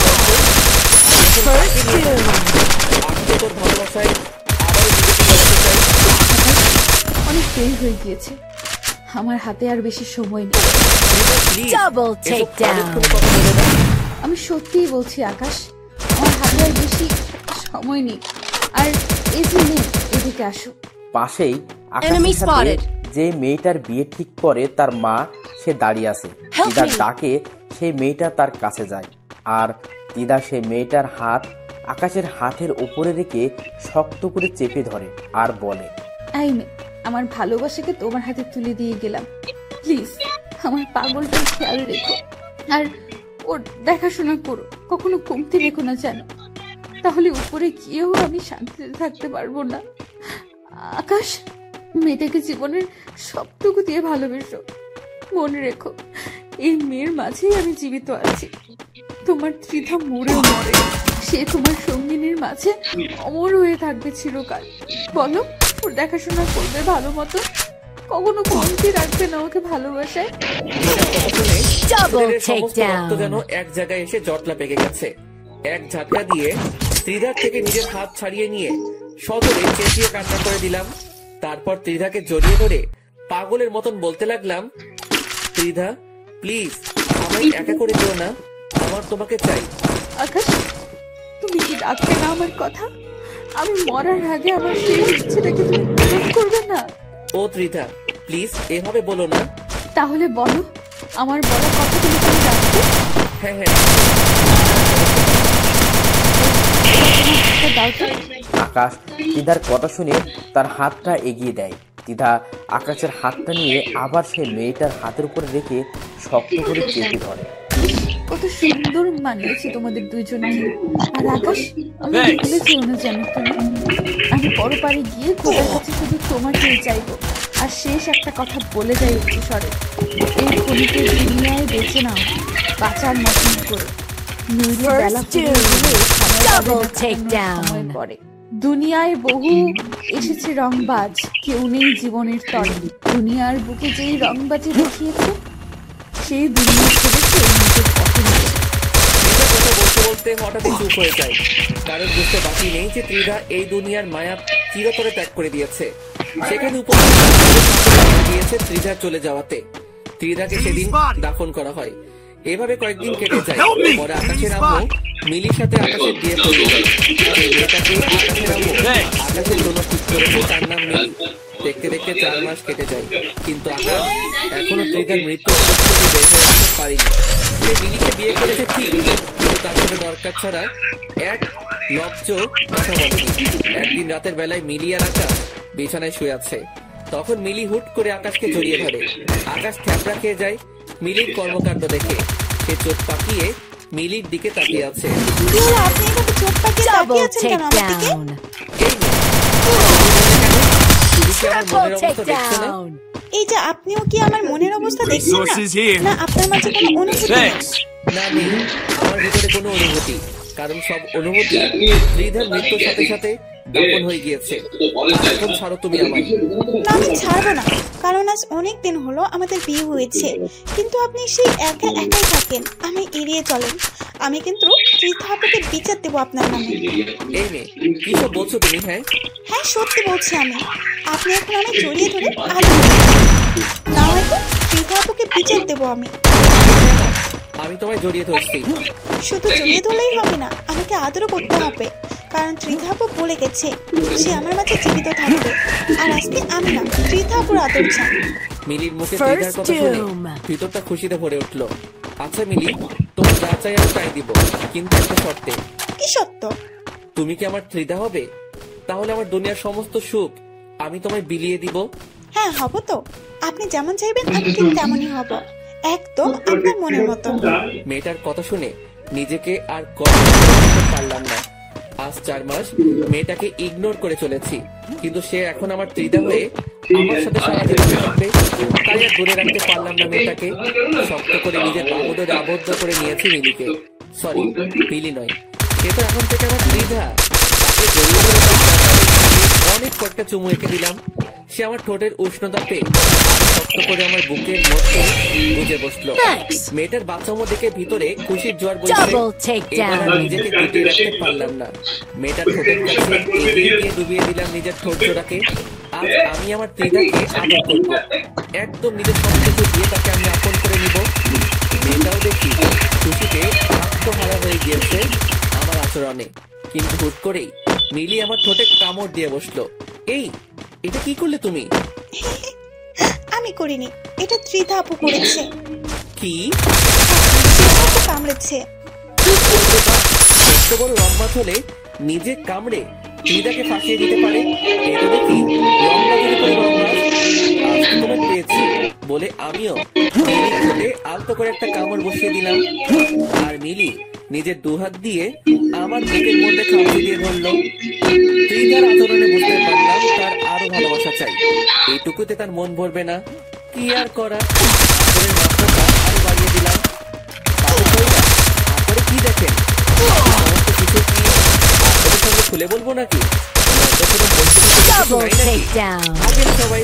তোর ভালোবাসায় আবার নিজেকে বলতে চাই।
অনেক দেরি হয়ে গিয়েছে, আমার হাতে আর বেশি সময় নেই।
Double takedown.
আমি সত্যিই বলছি আকাশ, আমার হাতে আর বেশি সময় নেই। আর এই যে মেয়ে, এদিকে আসো।
পাশেই
Enemy
আকাশের সাথে
spotted.
যে মেয়েটার বিয়ে ঠিক করে তার মা, সে দাঁড়িয়ে আছে।
Help
দিদার
me.
ডাকে সেই মেয়েটা তার কাছে যায়, আর দিদা সেই মেয়েটার হাত আকাশের হাতের উপরে রেখে শক্ত করে চেপে ধরে আর বলে,
এই মেয়ে, আমার ভালোবাসাকে তোমার হাতে তুলে দিয়ে গেলাম। প্লিজ আমার পাগলটার খেয়াল রেখো, আর ওর দেখাশোনা করো, কখনো কমতি রেখো না যেন। তাহলে উপরে গিয়েও আমি শান্তিতে থাকতে পারবো না। আকাশ, মেয়েটাকে জীবনের সবটুকু দিয়ে ভালোবেসো। মনে রেখো, এই মেয়ের মাঝেই আমি জীবিত আছি। তোমার ত্রিধা মরেও মরে, সে তোমার সঙ্গিনীর মাঝে অমর হয়ে থাকবে চিরকাল। বলো, ওর দেখাশোনা করবে ভালো মতো, কখনো কমতি রাখবে না ওকে ভালোবাসায়।
Double
সমস্ত রক্ত যেন
takedown.
এক জায়গায় এসে জটলা পেকে গেছে। এক ঝাটকা দিয়ে ত্রিধার থেকে নিজের হাত ছাড়িয়ে নিয়ে সজোরে চেঁচিয়ে কান্না করে দিলাম। তারপর ত্রিধাকে জড়িয়ে ধরে পাগলের মতন বলতে লাগলাম, ত্রিধা প্লিজ আমায় একা করে দিও না, আমার তোমাকে চাই।
আকাশ, তুমি কি রাখবে না আমার কথা? আমি মরার আগে আমার সেই ইচ্ছেটাকে তুমি পূরণ করবে না?
ও ত্রিধা, প্লিজ এভাবে বলো না।
তাহলে বলো, আমার বলা কথা তুমি কি রাখবে?
হ্যাঁ হ্যাঁ।
দাও তো।
আকাশ দিদার কথা শুনে তার হাতটা এগিয়ে দেয়। দিদা আকাশের হাতটা নিয়ে আবার সেই মেয়েটার হাতের উপরে রেখে শক্ত করে চেপে ধরে।
কত সুন্দর মানিয়েছি তোমাদের দুইজনকে। আর আকাশ, আমি ভুলে যেও না জানো তুমি। আমি পরপারে গিয়ে খোদার কাছে শুধু তোমাকেই চাইবো। আর শেষ একটা কথা বলে যাই উচ্চ স্বরে, এই ক্ষণিকে দুনিয়ায় বেঁচে নাও বাঁচার মতন করে। নইলে বেলা ফুরিয়ে গেলে
Double takedown.
সময় পড়ে। দুনিয়ায় বহু এসেছে রংবাজ, কেউ নেই জীবনের তরে। দুনিয়ার বুকে যেই রংবাজি দেখিয়েছে, সেই দুনিয়া ছেড়েছে নিজের পথে নিজে।
ত্রিধা কথা বলতে বলতে হঠাৎই চুপ হয়ে যায়। কারণ বুঝতে বাকি নেই যে ত্রিধা এই দুনিয়ার মায়া চিরতরে ত্যাগ করে দিয়েছে। সেখানে উপস্থিত দিয়েছে ত্রিধা চলে যাওয়াতে। ত্রিধাকে সেদিন দাফন করা হয়। এভাবে কয়েকদিন কেটে যায়। পরে আকাশের আম্মু মিলির সাথে আকাশের বিয়ে করে যায়। সেই মেয়েটাকে আকাশের আম্মু আকাশের জন্য ঠিক করেছে, তার নাম মিলি। দেখতে দেখতে 4 মাস কেটে যায়, কিন্তু আকাশ এখনো ত্রিধার মৃত্যু থেকে বের হয়ে আসতে পারিনি। সে মিলিকে বিয়ে করেছে ঠিক, কিন্তু তার সাথে দরকার ছাড়া এক লজ্জ কথা বলেনি। একদিন রাতের বেলায় মিলি আর আকাশ বিছানায় শুয়ে আছে, তখন মিলি হুট করে আকাশকে জড়িয়ে ধরে। আকাশ থ্যাপড়া খেয়ে যায় মিলির কর্মকাণ্ড দেখে। সে চোখ পাকিয়ে মিলির দিকে তাকিয়ে আছে।
কি হলো, আপনি এভাবে চোখ পাকিয়ে তাকিয়ে আছেন কেন আমার দিকে?
এই না, তুমি কি আমার মনের অবস্থা দেখছো না?
এই যে আপনিও কি আমার মনের অবস্থা দেখছেন না? না আপনার মাঝে কোনো অনুভূতি নেই?
না নেই, আমার ভিতরে কোনো অনুভূতি, কারণ সব অনুভূতি ত্রিধার মৃত্যুর সাথে সাথে দাপন হয়ে গিয়েছে। এখন ছাড়ো তুমি আমায়।
না আমি ছাড়বো না, কারণ আজ অনেক দিন হলো আমাদের বিয়ে হয়েছে, কিন্তু আপনি সেই একা একাই থাকেন, আমি এড়িয়ে চলেন। আমি কিন্তু ত্রিধা আপুকে বিচার দেবো আপনার নামে।
এই মেয়ে, কি সব বলছো তুমি?
হ্যাঁ সত্যি বলছি আমি। আপনি এখন আমায় জড়িয়ে ধরে আলো না, হয়তো ত্রিধা আপুকে বিচার দেবো আমি।
আমি তোমায় জড়িয়ে ধরছি।
শুধু জড়িয়ে ধরলেই হবে না, আমাকে আদরও করতে হবে, কারণ ত্রিধা আপু বলে গেছে সে আমার মাঝে জীবিত থাকবে। আর আজকে আমি না, ত্রিধা আপুর আদর চাই।
মিলির মুখে ত্রিধার কথা শুনে ভিতরটা খুশিতে ভরে উঠলো। আচ্ছা মিলি, তোমার যা চাই আমি তাই দিব, কিন্তু একটা শর্তে।
কি সত্য?
তুমি কি আমার ত্রিধা হবে? তাহলে আমার দুনিয়ার সমস্ত সুখ আমি তোমায় বিলিয়ে দিব।
হ্যাঁ হব তো, আপনি যেমন চাইবেন আমি ঠিক তেমনই হব, একদম আপনার মনের মতো।
মেয়েটার কথা শুনে নিজেকে আর করতে পারলাম না। আজ 4 মাস মেয়েটাকে ইগনোর করে চলেছি, কিন্তু সে এখন আমার ত্রিধা হয়ে আমার সাথে সারা জীবন থাকবে। তাই আর দূরে রাখতে পারলাম না মেয়েটাকে। শক্ত করে নিজের বাহুদরে আবদ্ধ করে নিয়েছি মিলিকে। সরি, মিলি নয়, সে তো এখন থেকে আমার ত্রিধা। তাকে জড়িয়ে ধরে অনেক কয়েকটা চুমু এঁকে দিলাম। সে আমার ঠোঁটের উষ্ণতা পেয়ে শক্ত করে আমার বুকের মধ্যে গুজে বসলো। মেয়েটার বাচ্চামো দেখে ভিতরে খুশির জোয়ার বইছে। এবার আর নিজেকে গুটিয়ে রাখতে পারলাম না। মেয়েটার ঠোঁটের কাছে এগিয়ে গিয়ে ডুবিয়ে দিলাম নিজের ঠোঁট জোড়াকে। আজ আমি আমার ত্রিধাকে আদর করব, একদম নিজের সবকিছু দিয়ে তাকে আমি আপন করে নিব। মেয়েটাও দেখি খুশিতে আত্মহারা হয়ে গিয়েছে আমার আচরণে। কিন্তু হুট করেই মিলি আমার ঠোঁটে কামড় দিয়ে বসলো। এই, এটা কি করলে তুমি?
আমি করিনি, এটা ত্রিধা আপু করেছে।
কি?
ত্রিধা আপু কামড়েছে।
এত বড় রম্বাত হলে নিজে কামড়ে ত্রিধাকে ফাঁসিয়ে দিতে পারে? এটা দেখি তোমার পেয়েছি বলে আমিও মিলির ঠোঁটে আলতো করে একটা কামড় বসিয়ে দিলাম। আর মিলি নিজের দুহাত দিয়ে আমার বুকের মধ্যে খামচি দিয়ে ধরলো। ত্রিধার আচরণে বুঝতে পারলাম তার আরো ভালোবাসা চাই। এইটুকুতে তার মন ভরবে না, কি আর করা, আদরের মাত্রাটা আরো বাড়িয়ে দিলাম। তারপরে কি দেখেন, সমস্ত কিছু কি আপনাদের সঙ্গে খুলে বলবো নাকি? বলতে কিছু নাই নাকি? সবাই